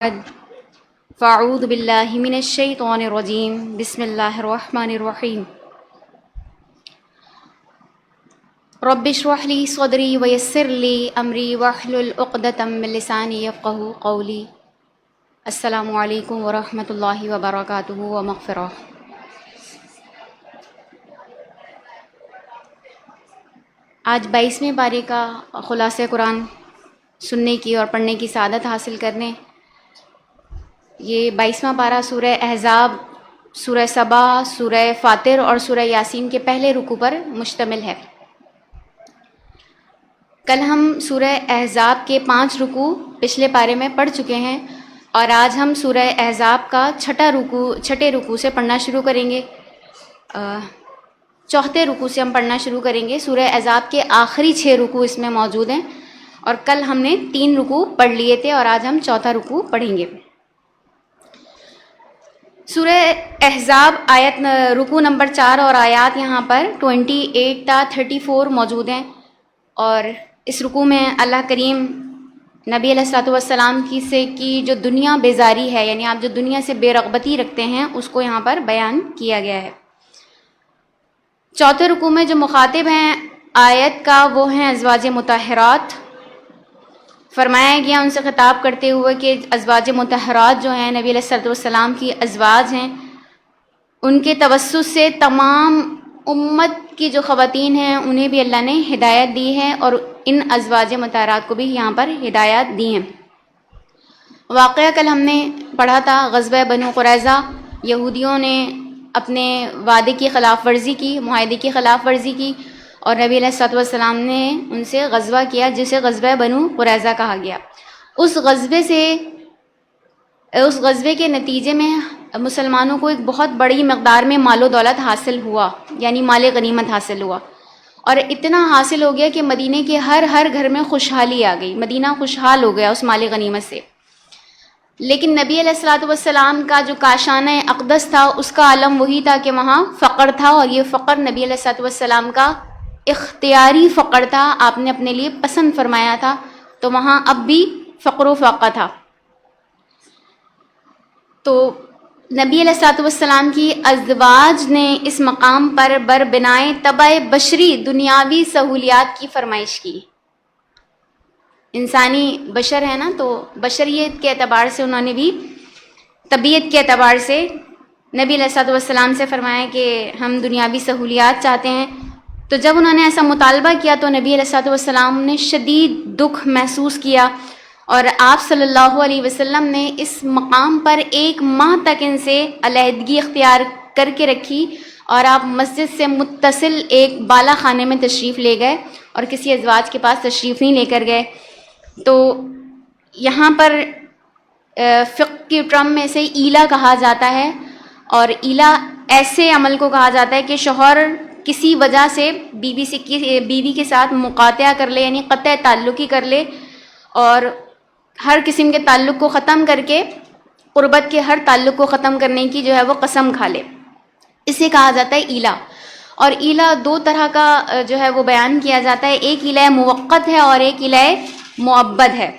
فاعوذ باللہ من الشیطان الرجیم بسم اللہ الرحمن الرحیم رب اشرح لی صدری ویسر لی امری واحلل عقدۃ من لسانی یفقہوا قولی۔ السلام علیکم ورحمۃ اللہ وبرکاتہ ومغفرہ۔ آج 22ویں پارے کا خلاصہ قرآن سننے کی اور پڑھنے کی سعادت حاصل کرنے۔ یہ 22واں پارہ سورہ احزاب، سورہ سبا، سورہ فاطر اور سورہ یاسین کے پہلے رکوع پر مشتمل ہے۔ کل ہم سورہ احزاب کے 5 رکوع پچھلے پارے میں پڑھ چکے ہیں اور آج ہم سورہ احزاب کا چھٹے رکوع سے پڑھنا شروع کریں گے۔ چوتھے رکوع سے ہم پڑھنا شروع کریں گے۔ سورہ احزاب کے آخری 6 رکوع اس میں موجود ہیں اور کل ہم نے 3 رکوع پڑھ لیے تھے اور آج ہم چوتھا رکوع پڑھیں گے۔ سورہ احزاب رکوع نمبر 4 اور آیات یہاں پر 28 تا 34 موجود ہیں، اور اس رکوع میں اللہ کریم نبی علیہ الصلوۃ والسلام کی جو دنیا بیزاری ہے، یعنی آپ جو دنیا سے بے رغبتی رکھتے ہیں، اس کو یہاں پر بیان کیا گیا ہے۔ چوتھے رکوع میں جو مخاطب ہیں آیت کا وہ ہیں ازواج مطہرات۔ فرمایا گیا ان سے خطاب کرتے ہوئے کہ ازواج مطہرات جو ہیں نبی علیہ الصلوۃ والسلام کی ازواج ہیں، ان کے توسط سے تمام امت کی جو خواتین ہیں انہیں بھی اللہ نے ہدایت دی ہے، اور ان ازواج مطہرات کو بھی یہاں پر ہدایات دی ہیں۔ واقعہ کل ہم نے پڑھا تھا غزوہ بنو قریظہ۔ یہودیوں نے اپنے وعدے کی خلاف ورزی کی، معاہدے کی خلاف ورزی کی، اور نبی علیہ الصلوۃ والسلام نے ان سے غزوہ کیا جسے غزوہ بنو قریظہ کہا گیا۔ اس غزوے کے نتیجے میں مسلمانوں کو ایک بہت بڑی مقدار میں مال و دولت حاصل ہوا، یعنی مال غنیمت حاصل ہوا، اور اتنا حاصل ہو گیا کہ مدینے کے ہر گھر میں خوشحالی آ گئی، مدینہ خوشحال ہو گیا اس مال غنیمت سے۔ لیکن نبی علیہ الصلوۃ والسلام کا جو کاشانہ اقدس تھا اس کا عالم وہی تھا کہ وہاں فقر تھا، اور یہ فقر نبی علیہ الصلوۃ والسلام کا اختیاری فقر تھا، آپ نے اپنے لیے پسند فرمایا تھا، تو وہاں اب بھی فقر و فاقہ تھا۔ تو نبی علیہ الصلوۃ والسلام کی ازواج نے اس مقام پر بربنائے طبع بشری دنیاوی سہولیات کی فرمائش کی۔ انسانی بشر ہے نا، تو بشریت کے اعتبار سے انہوں نے بھی طبیعت کے اعتبار سے نبی علیہ الصلوۃ والسلام سے فرمایا کہ ہم دنیاوی سہولیات چاہتے ہیں۔ تو جب انہوں نے ایسا مطالبہ کیا تو نبی علیہ الصلوۃ والسلام نے شدید دکھ محسوس کیا، اور آپ صلی اللہ علیہ وسلم نے اس مقام پر 1 ماہ تک ان سے علیحدگی اختیار کر کے رکھی، اور آپ مسجد سے متصل ایک بالا خانے میں تشریف لے گئے اور کسی ازواج کے پاس تشریف نہیں لے کر گئے۔ تو یہاں پر فقہ کی ٹرم میں سے ایلا کہا جاتا ہے، اور ایلا ایسے عمل کو کہا جاتا ہے کہ شوہر کسی وجہ سے بیوی کے ساتھ مقاطعہ کر لے، یعنی قطع تعلق ہی کر لے، اور ہر قسم کے تعلق کو ختم کر کے قربت کے ہر تعلق کو ختم کرنے کی جو ہے وہ قسم کھا لے، اسے کہا جاتا ہے ایلا۔ اور ایلا 2 طرح کا جو ہے وہ بیان کیا جاتا ہے، ایک ایلا موقت ہے اور ایک ایلا مؤبد ہے۔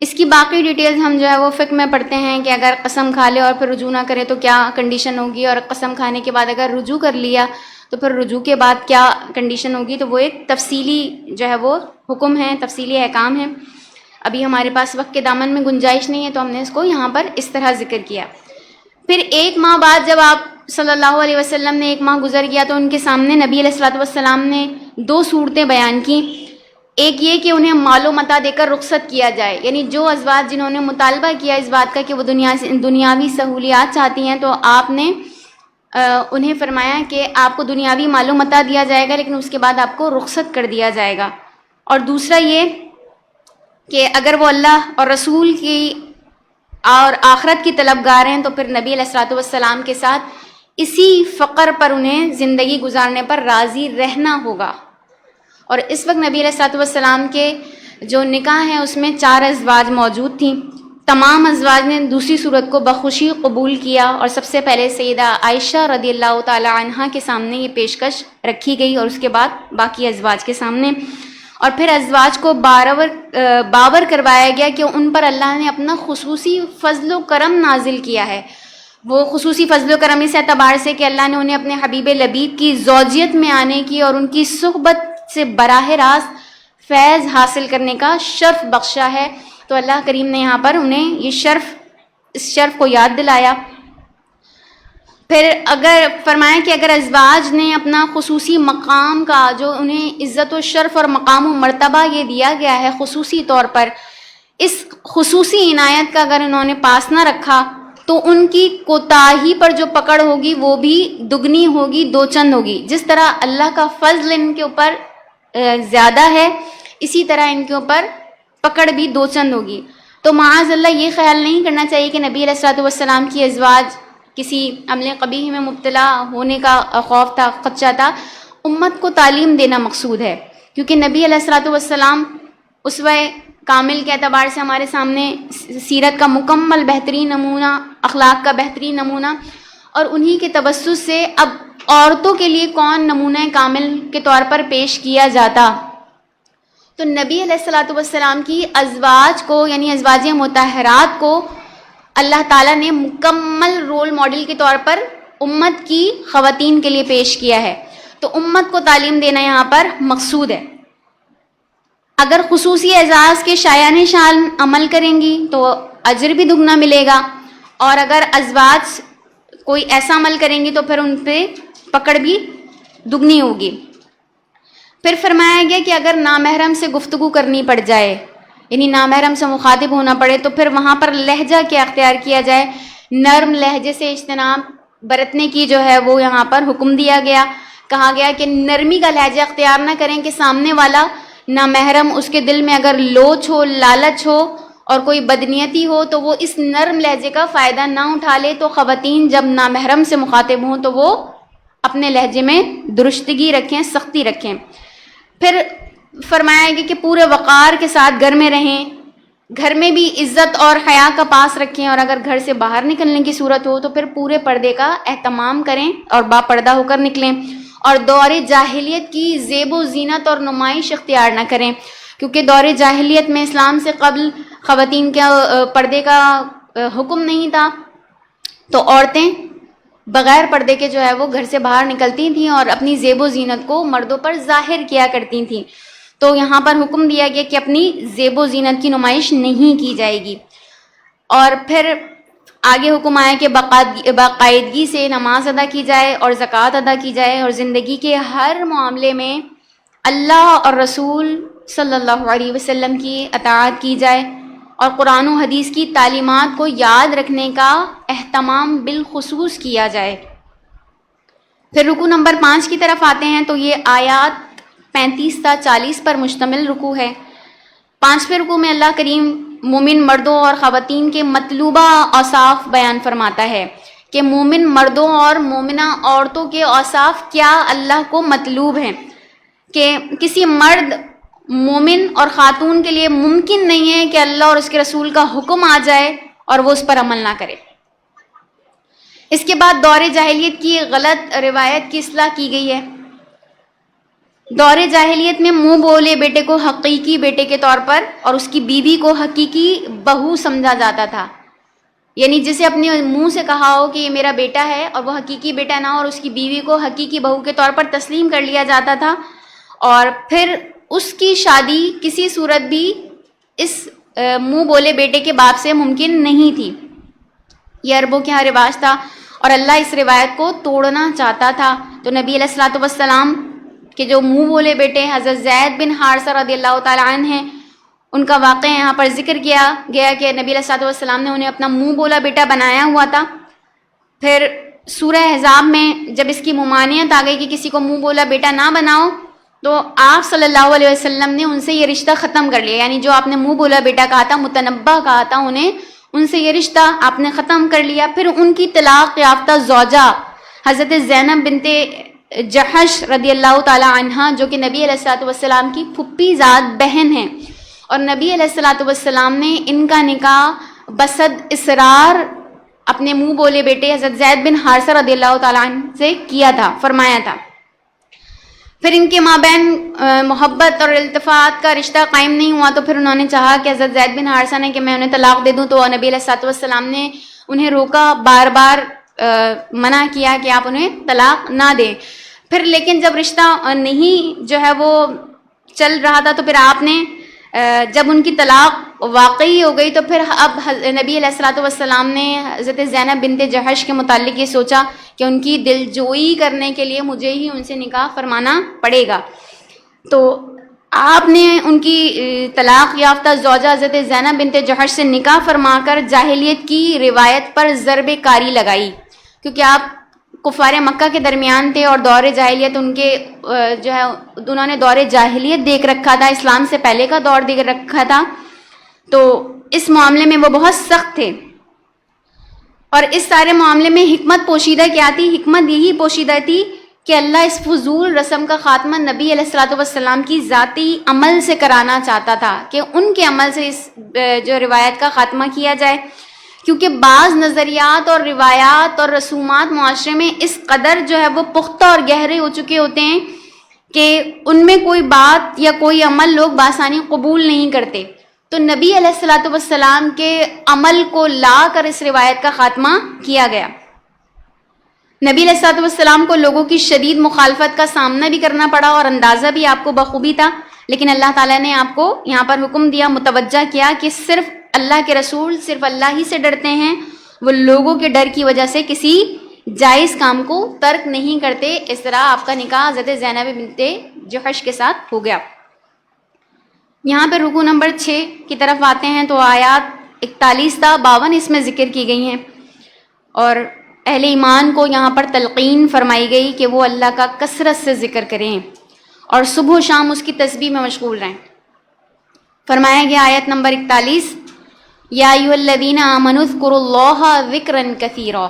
اس کی باقی ڈیٹیلز ہم جو ہے وہ فقہ میں پڑھتے ہیں کہ اگر قسم کھا لے اور پھر رجوع نہ کرے تو کیا کنڈیشن ہوگی، اور قسم کھانے کے بعد اگر رجوع کر لیا تو پھر رجوع کے بعد کیا کنڈیشن ہوگی۔ تو وہ ایک تفصیلی جو ہے وہ حکم ہے، تفصیلی احکام ہے۔ ابھی ہمارے پاس وقت کے دامن میں گنجائش نہیں ہے تو ہم نے اس کو یہاں پر اس طرح ذکر کیا۔ پھر 1 ماہ بعد جب آپ صلی اللہ علیہ وسلم نے 1 ماہ گزر گیا تو ان کے سامنے نبی علیہ الصلوۃ والسلام نے 2 صورتیں بیان کی۔ ایک یہ کہ انہیں مال و متاع دے کر رخصت کیا جائے، یعنی جو ازواج جنہوں نے مطالبہ کیا اس بات کا کہ وہ دنیاوی سہولیات چاہتی ہیں، تو آپ نے انہیں فرمایا کہ آپ کو دنیاوی مال و متاع دیا جائے گا لیکن اس کے بعد آپ کو رخصت کر دیا جائے گا۔ اور دوسرا یہ کہ اگر وہ اللہ اور رسول کی اور آخرت کی طلبگار ہیں تو پھر نبی علیہ الصلوۃ والسلام کے ساتھ اسی فقر پر انہیں زندگی گزارنے پر راضی رہنا ہوگا۔ اور اس وقت نبی علیہ الصلوۃ والسلام کے جو نکاح ہیں اس میں 4 ازواج موجود تھیں۔ تمام ازواج نے دوسری صورت کو بخوشی قبول کیا، اور سب سے پہلے سیدہ عائشہ رضی اللہ تعالی عنہا کے سامنے یہ پیشکش رکھی گئی، اور اس کے بعد باقی ازواج کے سامنے۔ اور پھر ازواج کو باور کروایا گیا کہ ان پر اللہ نے اپنا خصوصی فضل و کرم نازل کیا ہے. وہ خصوصی فضل و کرم اس اعتبار سے کہ اللہ نے انہیں اپنے حبیب لبیب کی زوجیت میں آنے کی اور ان کی صحبت سے براہ راست فیض حاصل کرنے کا شرف بخشا ہے. تو اللہ کریم نے یہاں پر انہیں اس شرف کو یاد دلایا. پھر اگر فرمایا کہ اگر ازواج نے اپنا خصوصی مقام کا جو انہیں عزت و شرف اور مقام و مرتبہ یہ دیا گیا ہے خصوصی طور پر، اس خصوصی عنایت کا اگر انہوں نے پاس نہ رکھا تو ان کی کوتاہی پر جو پکڑ ہوگی وہ بھی دگنی ہوگی، دو چند ہوگی. جس طرح اللہ کا فضل ان کے اوپر زیادہ ہے، اسی طرح ان کے اوپر پکڑ بھی دو چند ہوگی. تو معاذ اللہ یہ خیال نہیں کرنا چاہیے کہ نبی علیہ الصلوۃ والسلام کی ازواج کسی عمل قبیح میں مبتلا ہونے کا خوف تھا، خدشہ تھا. امت کو تعلیم دینا مقصود ہے، کیونکہ نبی علیہ الصلوۃ والسلام اسوہ کامل کے اعتبار سے ہمارے سامنے سیرت کا مکمل بہترین نمونہ، اخلاق کا بہترین نمونہ، اور انہی کے توسط سے اب عورتوں کے لیے کون نمونہ کامل کے طور پر پیش کیا جاتا. تو نبی علیہ الصلوۃ والسلام کی ازواج کو یعنی ازواج مطہرات کو اللہ تعالیٰ نے مکمل رول ماڈل کے طور پر امت کی خواتین کے لیے پیش کیا ہے. تو امت کو تعلیم دینا یہاں پر مقصود ہے. اگر خصوصی اعزاز کے شایان شان عمل کریں گی تو اجر بھی دگنا ملے گا، اور اگر ازواج کوئی ایسا عمل کریں گی تو پھر ان پہ پکڑ بھی دگنی ہوگی. پھر فرمایا گیا کہ اگر نامحرم سے گفتگو کرنی پڑ جائے، یعنی نامحرم سے مخاطب ہونا پڑے، تو پھر وہاں پر لہجہ کیا اختیار کیا جائے. نرم لہجے سے اجتناب برتنے کی جو ہے وہ یہاں پر حکم دیا گیا. کہا گیا کہ نرمی کا لہجہ اختیار نہ کریں کہ سامنے والا نامحرم اس کے دل میں اگر لوچ ہو، لالچ ہو اور کوئی بدنیتی ہو تو وہ اس نرم لہجے کا فائدہ نہ اٹھا لے. تو خواتین جب نامحرم سے مخاطب ہوں تو وہ اپنے لہجے میں درستگی رکھیں، سختی رکھیں. پھر فرمایا گیا کہ پورے وقار کے ساتھ گھر میں رہیں، گھر میں بھی عزت اور حیا کا پاس رکھیں، اور اگر گھر سے باہر نکلنے کی صورت ہو تو پھر پورے پردے کا اہتمام کریں اور با پردہ ہو کر نکلیں، اور دور جاہلیت کی زیب و زینت اور نمائش اختیار نہ کریں، کیونکہ دور جاہلیت میں اسلام سے قبل خواتین کا پردے کا حکم نہیں تھا. تو عورتیں بغیر پردے کے جو ہے وہ گھر سے باہر نکلتی تھیں اور اپنی زیب و زینت کو مردوں پر ظاہر کیا کرتی تھیں. تو یہاں پر حکم دیا گیا کہ اپنی زیب و زینت کی نمائش نہیں کی جائے گی. اور پھر آگے حکم آیا کہ باقاعدگی سے نماز ادا کی جائے اور زکوٰۃ ادا کی جائے، اور زندگی کے ہر معاملے میں اللہ اور رسول صلی اللہ علیہ وسلم کی اطاعت کی جائے، اور قرآن و حدیث کی تعلیمات کو یاد رکھنے کا اہتمام بالخصوص کیا جائے. پھر رکوع نمبر 5 کی طرف آتے ہیں. تو یہ آیات 35 تا 40 پر مشتمل رکوع ہے. 5ویں رکوع میں اللہ کریم مومن مردوں اور خواتین کے مطلوبہ اوصاف بیان فرماتا ہے کہ مومن مردوں اور مومنہ عورتوں کے اوصاف کیا اللہ کو مطلوب ہیں، کہ کسی مرد مومن اور خاتون کے لیے ممکن نہیں ہے کہ اللہ اور اس کے رسول کا حکم آ جائے اور وہ اس پر عمل نہ کرے. اس کے بعد دور جاہلیت کی غلط روایت کی اصلاح کی گئی ہے. دور جاہلیت میں منہ بولے بیٹے کو حقیقی بیٹے کے طور پر اور اس کی بیوی کو حقیقی بہو سمجھا جاتا تھا، یعنی جسے اپنے منہ سے کہا ہو کہ یہ میرا بیٹا ہے اور وہ حقیقی بیٹا نہ ہو، اور اس کی بیوی کو حقیقی بہو کے طور پر تسلیم کر لیا جاتا تھا، اور پھر اس کی شادی کسی صورت بھی اس منہ بولے بیٹے کے باپ سے ممکن نہیں تھی. یہ عربوں کے یہاں رواج تھا اور اللہ اس روایت کو توڑنا چاہتا تھا. تو نبی علیہ الصلوۃ والسلام کہ جو منہ بولے بیٹے حضرت زید بن حارثہ رضی اللہ تعالیٰ عنہ ہیں، ان کا واقعہ یہاں پر ذکر کیا گیا کہ نبی علیہ الصلوۃ والسلام نے انہیں اپنا منہ بولا بیٹا بنایا ہوا تھا. پھر سورہ احزاب میں جب اس کی ممانعت آ گئی کہ کسی کو منہ بولا بیٹا نہ بناؤ، تو آپ صلی اللہ علیہ وسلم نے ان سے یہ رشتہ ختم کر لیا، یعنی جو آپ نے منہ بولا بیٹا کہا تھا، متنبہ کہا تھا انہیں، ان سے یہ رشتہ آپ نے ختم کر لیا. پھر ان کی طلاق یافتہ زوجہ حضرت زینب بنت جحش رضی اللہ تعالی عنہا، جو کہ نبی علیہ الصلوۃ والسلام کی پھپھی زاد بہن ہیں، اور نبی علیہ الصلوۃ والسلام نے ان کا نکاح بصد اصرار اپنے منہ بولے بیٹے حضرت زید بن حارثہ رضی اللہ تعالی عنہ سے کیا تھا، فرمایا تھا. پھر ان کے مابین محبت اور التفات کا رشتہ قائم نہیں ہوا تو پھر انہوں نے چاہا کہ حضرت زید بن حارثہ نے کہ میں انہیں طلاق دے دوں، تو نبی علیہ الصلوۃ والسلام نے انہیں روکا، بار بار منع کیا کہ آپ انہیں طلاق نہ دیں. پھر لیکن جب رشتہ نہیں جو ہے وہ چل رہا تھا تو پھر آپ نے جب ان کی طلاق واقعی ہو گئی تو پھر اب نبی علیہ الصلوۃ والسلام نے حضرت زینب بنت جحش کے متعلق یہ سوچا کہ ان کی دل جوئی کرنے کے لیے مجھے ہی ان سے نکاح فرمانا پڑے گا. تو آپ نے ان کی طلاق یافتہ زوجہ حضرت زینب بنت جحش سے نکاح فرما کر جاہلیت کی روایت پر ضرب کاری لگائی، کیونکہ آپ کفار مکہ کے درمیان تھے اور دور جاہلیت ان کے جو ہے انہوں نے دور جاہلیت دیکھ رکھا تھا، اسلام سے پہلے کا دور دیکھ رکھا تھا، تو اس معاملے میں وہ بہت سخت تھے. اور اس سارے معاملے میں حکمت پوشیدہ کیا تھی؟ حکمت یہی پوشیدہ تھی کہ اللہ اس فضول رسم کا خاتمہ نبی علیہ الصلوۃ والسلام کی ذاتی عمل سے کرانا چاہتا تھا، کہ ان کے عمل سے اس جو روایت کا خاتمہ کیا جائے، کیونکہ بعض نظریات اور روایات اور رسومات معاشرے میں اس قدر جو ہے وہ پختہ اور گہرے ہو چکے ہوتے ہیں کہ ان میں کوئی بات یا کوئی عمل لوگ بآسانی قبول نہیں کرتے. تو نبی علیہ الصلوۃ والسلام کے عمل کو لا کر اس روایت کا خاتمہ کیا گیا. نبی علیہ الصلوۃ والسلام کو لوگوں کی شدید مخالفت کا سامنا بھی کرنا پڑا اور اندازہ بھی آپ کو بخوبی تھا، لیکن اللہ تعالیٰ نے آپ کو یہاں پر حکم دیا، متوجہ کیا کہ صرف اللہ کے رسول صرف اللہ ہی سے ڈرتے ہیں، وہ لوگوں کے ڈر کی وجہ سے کسی جائز کام کو ترک نہیں کرتے. اس طرح آپ کا نکاح حضرت زینب بنت جحش کے ساتھ ہو گیا. یہاں پہ رکوع نمبر 6 کی طرف آتے ہیں تو آیات 41 تا 52 اس میں ذکر کی گئی ہیں، اور اہل ایمان کو یہاں پر تلقین فرمائی گئی کہ وہ اللہ کا کثرت سے ذکر کریں اور صبح و شام اس کی تسبیح میں مشغول رہیں. فرمایا گیا آیت نمبر 41، یا ایھا الذین آمنوا اذکروا اللہ ذکرا کثیرا.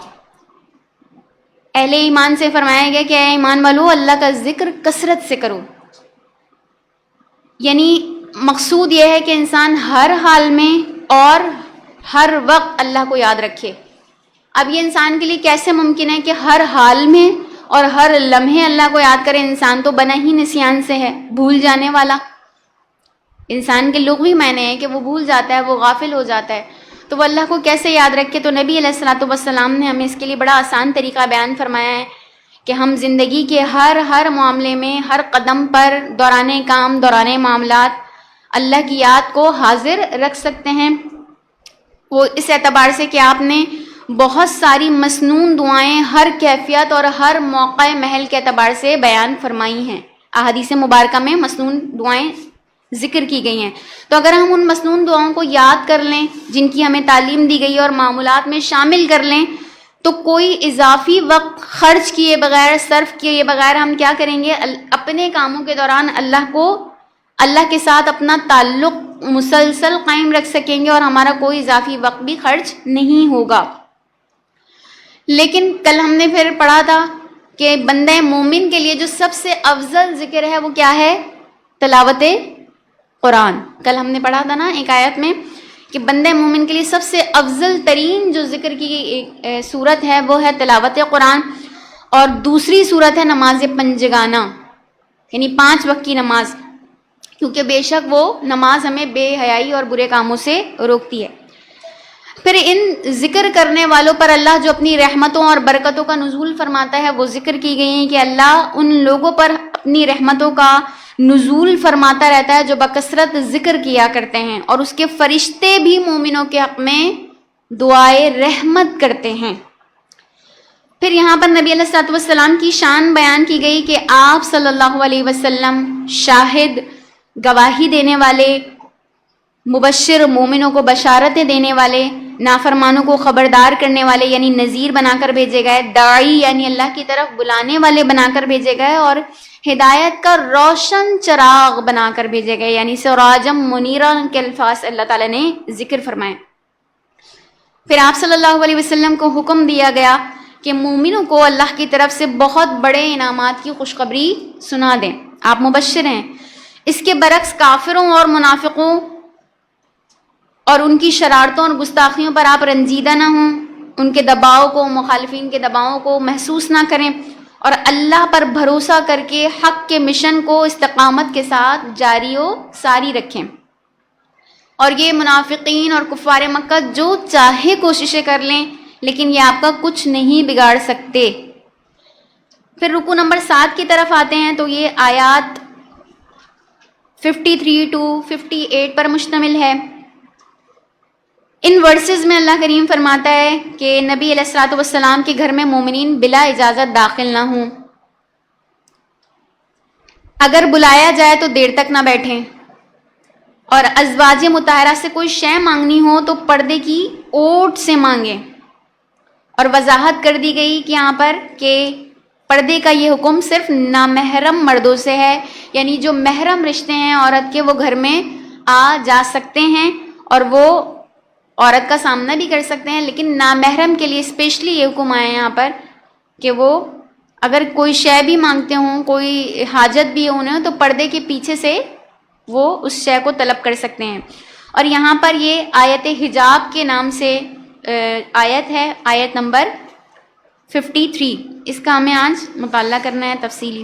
اہل ایمان سے فرمایا گیا کہ اے ایمان والو اللہ کا ذکر کثرت سے کرو. یعنی مقصود یہ ہے کہ انسان ہر حال میں اور ہر وقت اللہ کو یاد رکھے. اب یہ انسان کے لیے کیسے ممکن ہے کہ ہر حال میں اور ہر لمحے اللہ کو یاد کرے؟ انسان تو بنا ہی نسیان سے ہے، بھول جانے والا. انسان کے لغوی معنی ہے کہ وہ بھول جاتا ہے، وہ غافل ہو جاتا ہے، تو وہ اللہ کو کیسے یاد رکھے؟ تو نبی علیہ الصلوۃ والسلام نے ہمیں اس کے لیے بڑا آسان طریقہ بیان فرمایا ہے کہ ہم زندگی کے ہر معاملے میں، ہر قدم پر، دوران کام، دوران معاملات اللہ کی یاد کو حاضر رکھ سکتے ہیں. وہ اس اعتبار سے کہ آپ نے بہت ساری مسنون دعائیں ہر کیفیت اور ہر موقع محل کے اعتبار سے بیان فرمائی ہیں. احادیث مبارکہ میں مسنون دعائیں ذکر کی گئی ہیں. تو اگر ہم ان مسنون دعاؤں کو یاد کر لیں جن کی ہمیں تعلیم دی گئی اور معمولات میں شامل کر لیں تو کوئی اضافی وقت خرچ کیے بغیر، صرف کیے بغیر ہم کیا کریں گے؟ اپنے کاموں کے دوران اللہ کے ساتھ اپنا تعلق مسلسل قائم رکھ سکیں گے اور ہمارا کوئی اضافی وقت بھی خرچ نہیں ہوگا. لیکن کل ہم نے پھر پڑھا تھا کہ بندہ مومن کے لیے جو سب سے افضل ذکر ہے وہ کیا ہے؟ تلاوت قرآن. کل ہم نے پڑھا تھا نا ایک آیت میں کہ بندہ مومن کے لیے سب سے افضل ترین جو ذکر کی صورت ہے وہ ہے تلاوت قرآن، اور دوسری صورت ہے نماز پنجگانہ، یعنی 5 وقت کی نماز، کیونکہ بے شک وہ نماز ہمیں بے حیائی اور برے کاموں سے روکتی ہے. پھر ان ذکر کرنے والوں پر اللہ جو اپنی رحمتوں اور برکتوں کا نزول فرماتا ہے وہ ذکر کی گئی ہیں کہ اللہ ان لوگوں پر اپنی رحمتوں کا نزول فرماتا رہتا ہے جو بکثرت ذکر کیا کرتے ہیں، اور اس کے فرشتے بھی مومنوں کے حق میں دعائے رحمت کرتے ہیں. پھر یہاں پر نبی علیہ الصلوۃ والسلام کی شان بیان کی گئی کہ آپ صلی اللہ علیہ وسلم شاہد، گواہی دینے والے، مبشر، مومنوں کو بشارتیں دینے والے، نافرمانوں کو خبردار کرنے والے یعنی نذیر بنا کر بھیجے گئے، داعی یعنی اللہ کی طرف بلانے والے بنا کر بھیجے گئے، اور ہدایت کا روشن چراغ بنا کر بھیجے گئے یعنی سراجم منیرا کے الفاظ اللہ تعالیٰ نے ذکر فرمائے. پھر آپ صلی اللہ علیہ وسلم کو حکم دیا گیا کہ مومنوں کو اللہ کی طرف سے بہت بڑے انعامات کی خوشخبری سنا دیں، آپ مبشر ہیں. اس کے برعکس کافروں اور منافقوں اور ان کی شرارتوں اور گستاخیوں پر آپ رنجیدہ نہ ہوں، ان کے دباؤ کو، مخالفین کے دباؤ کو محسوس نہ کریں، اور اللہ پر بھروسہ کر کے حق کے مشن کو استقامت کے ساتھ جاری و ساری رکھیں. اور یہ منافقین اور کفار مکہ جو چاہے کوششیں کر لیں لیکن یہ آپ کا کچھ نہیں بگاڑ سکتے. پھر رکوع نمبر 7 کی طرف آتے ہیں تو یہ آیات 53 to 58 پر مشتمل ہے. ان ورسز میں اللہ کریم فرماتا ہے کہ نبی علیہ الصلوۃ والسلام کے گھر میں مومنین بلا اجازت داخل نہ ہوں. اگر بلایا جائے تو دیر تک نہ بیٹھیں. اور ازواج مطہرہ سے کوئی شے مانگنی ہو تو پردے کی اوٹ سے مانگیں. اور وضاحت کر دی گئی کہ یہاں پر کہ پردے کا یہ حکم صرف نامحرم مردوں سے ہے، یعنی جو محرم رشتے ہیں عورت کے وہ گھر میں آ جا سکتے ہیں اور وہ عورت کا سامنا بھی کر سکتے ہیں، لیکن نامحرم کے لیے اسپیشلی یہ حکم آیا یہاں پر کہ وہ اگر کوئی شے بھی مانگتے ہوں، کوئی حاجت بھی انہیں تو پردے کے پیچھے سے وہ اس شے کو طلب کر سکتے ہیں. اور یہاں پر یہ آیت حجاب کے نام سے آیت ہے، آیت نمبر 53. اس کا ہمیں آج مطالعہ کرنا ہے تفصیلی.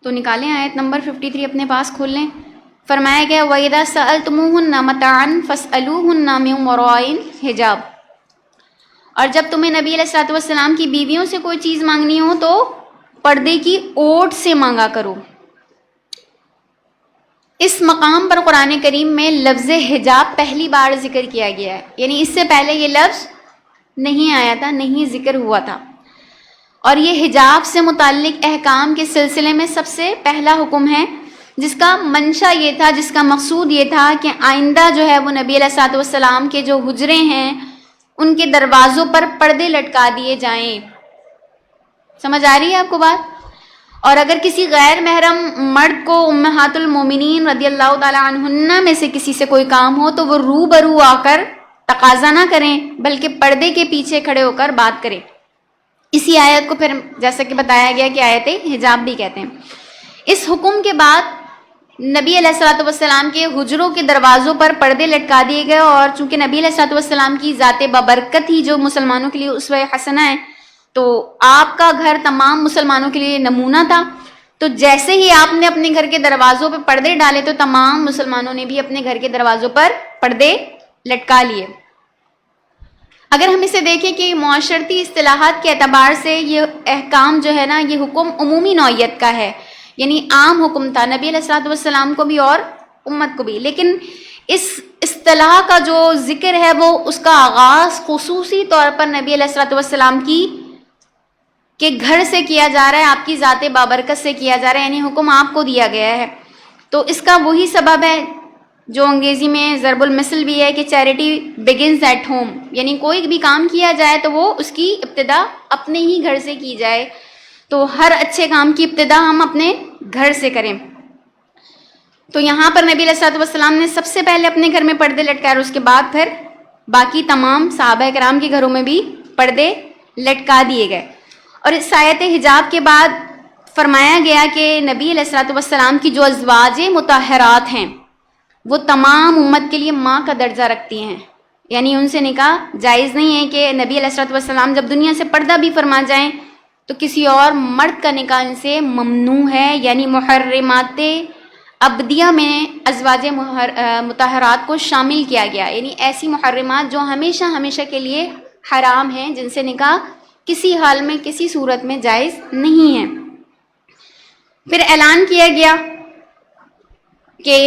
تو نکالیں آیت نمبر 53 اپنے پاس کھول لیں. فرمایا گیا وَإِذَا سَأَلْتُمُوهُنَّ مَتَاعًا فَاسْأَلُوهُنَّ مِن وَرَاءِ حجاب. اور جب تمہیں نبی علیہ الصلوۃ والسلام کی بیویوں سے کوئی چیز مانگنی ہو تو پردے کی اوٹ سے مانگا کرو. اس مقام پر قرآن کریم میں لفظ حجاب پہلی بار ذکر کیا گیا ہے، یعنی اس سے پہلے یہ لفظ نہیں آیا تھا، نہیں ذکر ہوا تھا. اور یہ حجاب سے متعلق احکام کے سلسلے میں سب سے پہلا حکم ہے، جس کا منشا یہ تھا، جس کا مقصود یہ تھا کہ آئندہ جو ہے وہ نبی علیہ الصلوۃ والسلام کے جو حجرے ہیں ان کے دروازوں پر پردے لٹکا دیے جائیں. سمجھ آ رہی ہے آپ کو بات؟ اور اگر کسی غیر محرم مرد کو امہات المومنین رضی اللہ تعالی عنہن میں سے کسی سے کوئی کام ہو تو وہ روبرو آ کر تقاضا نہ کریں بلکہ پردے کے پیچھے کھڑے ہو کر بات کریں. اسی آیت کو پھر جیسا کہ بتایا گیا کہ آیت حجاب بھی کہتے ہیں. اس حکم کے بعد نبی علیہ الصلوۃ والسلام کے حجروں کے دروازوں پر پردے لٹکا دیے گئے. اور چونکہ نبی علیہ الصلوۃ والسلام کی ذات ببرکت ہی جو مسلمانوں کے لیے اسوہ حسنہ ہے، تو آپ کا گھر تمام مسلمانوں کے لیے نمونہ تھا. تو جیسے ہی آپ نے اپنے گھر کے دروازوں پہ پردے ڈالے تو تمام مسلمانوں نے بھی اپنے گھر کے دروازوں پر پردے لٹکا لیے. اگر ہم اسے دیکھیں کہ معاشرتی اصطلاحات کے اعتبار سے یہ احکام جو ہے نا، یہ حکم عمومی نوعیت کا ہے، یعنی عام حکم تھا نبی علیہ الصلوۃ والسلام کو بھی اور امت کو بھی. لیکن اس اصطلاح کا جو ذکر ہے وہ اس کا آغاز خصوصی طور پر نبی علیہ الصلوۃ والسلام کی کہ گھر سے کیا جا رہا ہے، آپ کی ذات بابرکت سے کیا جا رہا ہے، یعنی حکم آپ کو دیا گیا ہے. تو اس کا وہی سبب ہے جو انگریزی میں ضرب المثل بھی ہے کہ چیریٹی بگنز ایٹ ہوم، یعنی کوئی بھی کام کیا جائے تو وہ اس کی ابتدا اپنے ہی گھر سے کی جائے. تو ہر اچھے کام کی ابتدا ہم اپنے گھر سے کریں. تو یہاں پر نبی علیہ الصلوۃ والسلام نے سب سے پہلے اپنے گھر میں پردے لٹکائے اور اس کے بعد پھر باقی تمام صحابہ کرام کے گھروں میں بھی پردے لٹکا دیے گئے. اور اس آیت حجاب کے بعد فرمایا گیا کہ نبی علیہ الصلوۃ والسلام کی جو ازواج مطہرات ہیں وہ تمام امت کے لیے ماں کا درجہ رکھتی ہیں، یعنی ان سے نکاح جائز نہیں ہے. کہ نبی علیہ الصلوۃ والسلام جب دنیا سے پردہ بھی فرما جائیں تو کسی اور مرد کا نکاح ان سے ممنوع ہے. یعنی محرمات ابدیہ میں ازواج مطہرات کو شامل کیا گیا، یعنی ایسی محرمات جو ہمیشہ ہمیشہ کے لیے حرام ہیں، جن سے نکاح کسی حال میں کسی صورت میں جائز نہیں ہے. پھر اعلان کیا گیا کہ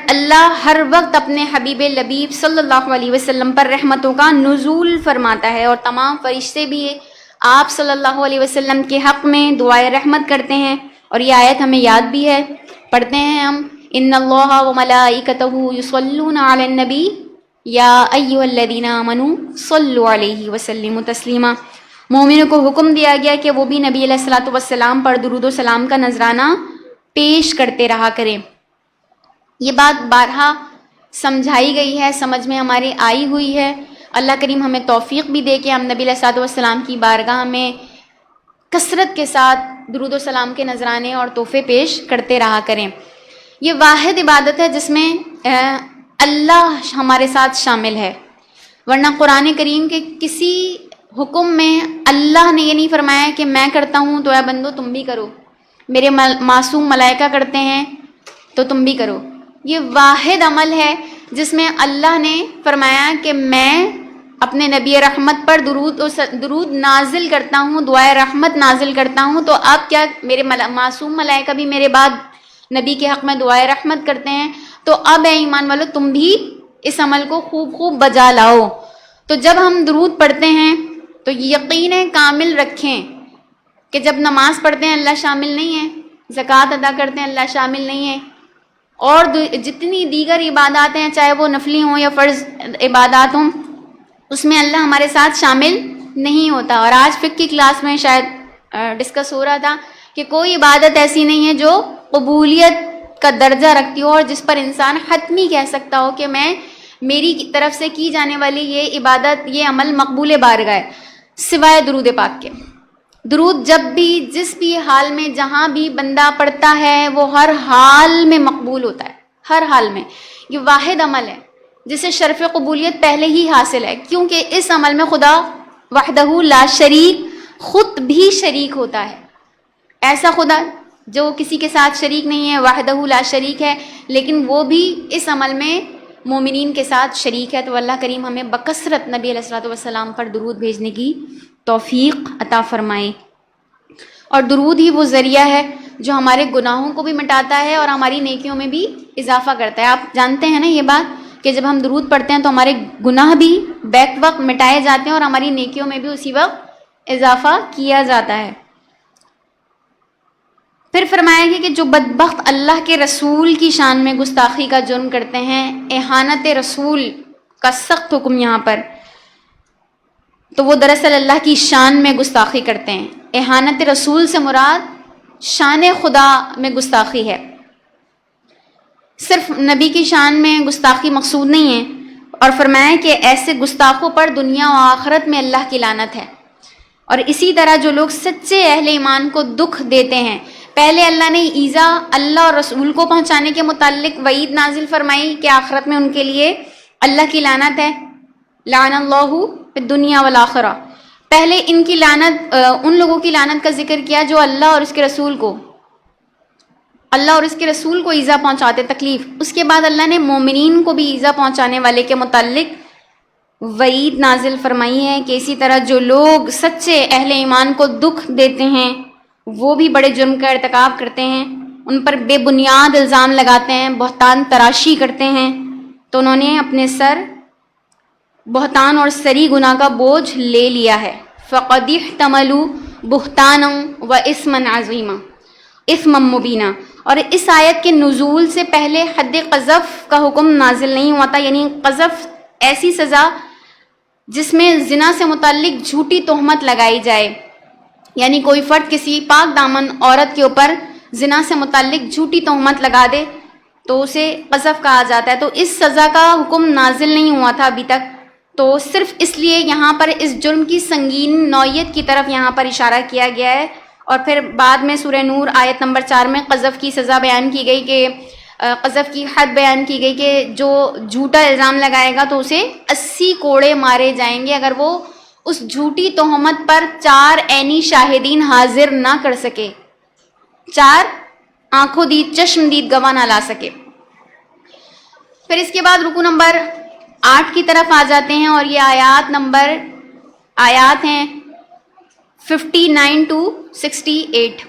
اللہ ہر وقت اپنے حبیب لبیب صلی اللہ علیہ وسلم پر رحمتوں کا نزول فرماتا ہے، اور تمام فرشتے بھی آپ صلی اللہ علیہ وسلم کے حق میں دعائے رحمت کرتے ہیں. اور یہ آیت ہمیں یاد بھی ہے، پڑھتے ہیں ہم، ان اللہ وملائکتہ یصلون علی النبی یا ایھا الذین آمنوا صلوا علیہ وسلموا تسلیما. مومنوں کو حکم دیا گیا کہ وہ بھی نبی علیہ الصلوۃ والسلام پر درود و سلام کا نذرانہ پیش کرتے رہا کریں. یہ بات بارہا سمجھائی گئی ہے، سمجھ میں ہماری آئی ہوئی ہے. اللہ کریم ہمیں توفیق بھی دے کہ ہم نبی علیہ الصلوۃ والسلام کی بارگاہ میں کثرت کے ساتھ درود و سلام کے نذرانے اور تحفے پیش کرتے رہا کریں. یہ واحد عبادت ہے جس میں اللہ ہمارے ساتھ شامل ہے، ورنہ قرآن کریم کے کسی حکم میں اللہ نے یہ نہیں فرمایا کہ میں کرتا ہوں تو اے بندو تم بھی کرو، میرے معصوم ملائکہ کرتے ہیں تو تم بھی کرو. یہ واحد عمل ہے جس میں اللہ نے فرمایا کہ میں اپنے نبی رحمت پر درود نازل کرتا ہوں، دعائے رحمت نازل کرتا ہوں. تو اب کیا میرے معصوم ملائکہ بھی میرے بعد نبی کے حق میں دعائے رحمت کرتے ہیں، تو اب اے ایمان والو تم بھی اس عمل کو خوب بجا لاؤ. تو جب ہم درود پڑھتے ہیں تو یقین کامل رکھیں کہ جب نماز پڑھتے ہیں اللہ شامل نہیں ہے، زکوٰۃ ادا کرتے ہیں اللہ شامل نہیں ہے، اور جتنی دیگر عبادات ہیں چاہے وہ نفلی ہوں یا فرض عبادات ہوں، اس میں اللہ ہمارے ساتھ شامل نہیں ہوتا. اور آج فقہ کی کلاس میں شاید ڈسکس ہو رہا تھا کہ کوئی عبادت ایسی نہیں ہے جو قبولیت کا درجہ رکھتی ہو اور جس پر انسان حتمی کہہ سکتا ہو کہ میری طرف سے کی جانے والی یہ عبادت، یہ عمل مقبول بارگاہ ہے، سوائے درود پاک کے. درود جب بھی جس بھی حال میں جہاں بھی بندہ پڑھتا ہے وہ ہر حال میں مقبول ہوتا ہے، ہر حال میں. یہ واحد عمل ہے جسے شرف قبولیت پہلے ہی حاصل ہے، کیونکہ اس عمل میں خدا وحدہ لا شریک خود بھی شریک ہوتا ہے. ایسا خدا جو کسی کے ساتھ شریک نہیں ہے، وحدہ لا شریک ہے، لیکن وہ بھی اس عمل میں مومنین کے ساتھ شریک ہے. تو اللہ کریم ہمیں بکثرت نبی علیہ الصلوۃ والسلام پر درود بھیجنے کی توفیق عطا فرمائے. اور درود ہی وہ ذریعہ ہے جو ہمارے گناہوں کو بھی مٹاتا ہے اور ہماری نیکیوں میں بھی اضافہ کرتا ہے. آپ جانتے ہیں نا یہ بات کہ جب ہم درود پڑھتے ہیں تو ہمارے گناہ بھی بیک وقت مٹائے جاتے ہیں اور ہماری نیکیوں میں بھی اسی وقت اضافہ کیا جاتا ہے. پھر فرمایا گیا کہ جو بدبخت اللہ کے رسول کی شان میں گستاخی کا جرم کرتے ہیں، اہانت رسول کا سخت حکم یہاں پر، تو وہ دراصل اللہ کی شان میں گستاخی کرتے ہیں. اہانت رسول سے مراد شان خدا میں گستاخی ہے. صرف نبی کی شان میں گستاخی مقصود نہیں ہے، اور فرمایا کہ ایسے گستاخوں پر دنیا و آخرت میں اللہ کی لعنت ہے. اور اسی طرح جو لوگ سچے اہل ایمان کو دکھ دیتے ہیں، پہلے اللہ نے ایذا اللہ اور رسول کو پہنچانے کے متعلق وعید نازل فرمائی کہ آخرت میں ان کے لیے اللہ کی لعنت ہے، لعن اللہ فی الدنیا والآخرہ. پہلے ان کی لعنت، ان لوگوں کی لعنت کا ذکر کیا جو اللہ اور اس کے رسول کو ایذا پہنچاتے، تکلیف. اس کے بعد اللہ نے مومنین کو بھی ایذا پہنچانے والے کے متعلق وعید نازل فرمائی ہے کہ اسی طرح جو لوگ سچے اہل ایمان کو دکھ دیتے ہیں وہ بھی بڑے جرم کا ارتکاب کرتے ہیں، ان پر بے بنیاد الزام لگاتے ہیں، بہتان تراشی کرتے ہیں، تو انہوں نے اپنے سر بہتان اور سری گناہ کا بوجھ لے لیا ہے. فَقَدِ احْتَمَلُوا بُهْتَانًا وَإِثْمًا عَظِيمًا اثما مبینہ. اور اس آیت کے نزول سے پہلے حد قذف کا حکم نازل نہیں ہوا تھا، یعنی قذف ایسی سزا جس میں زنا سے متعلق جھوٹی تہمت لگائی جائے، یعنی کوئی فرد کسی پاک دامن عورت کے اوپر زنا سے متعلق جھوٹی تہمت لگا دے تو اسے قذف کہا جاتا ہے. تو اس سزا کا حکم نازل نہیں ہوا تھا ابھی تک، تو صرف اس لیے یہاں پر اس جرم کی سنگین نوعیت کی طرف یہاں پر اشارہ کیا گیا ہے. اور پھر بعد میں سورہ نور آیت نمبر 4 میں قذف کی سزا بیان کی گئی کہ قذف کی حد بیان کی گئی کہ جو جھوٹا الزام لگائے گا تو اسے 80 کوڑے مارے جائیں گے اگر وہ اس جھوٹی تہمت پر 4 عینی شاہدین حاضر نہ کر سکے، 4 آنکھوں دید چشم دید گواہ نہ لا سکے. پھر اس کے بعد رکو نمبر 8 کی طرف آ جاتے ہیں، اور یہ آیات ہیں 59 to 68.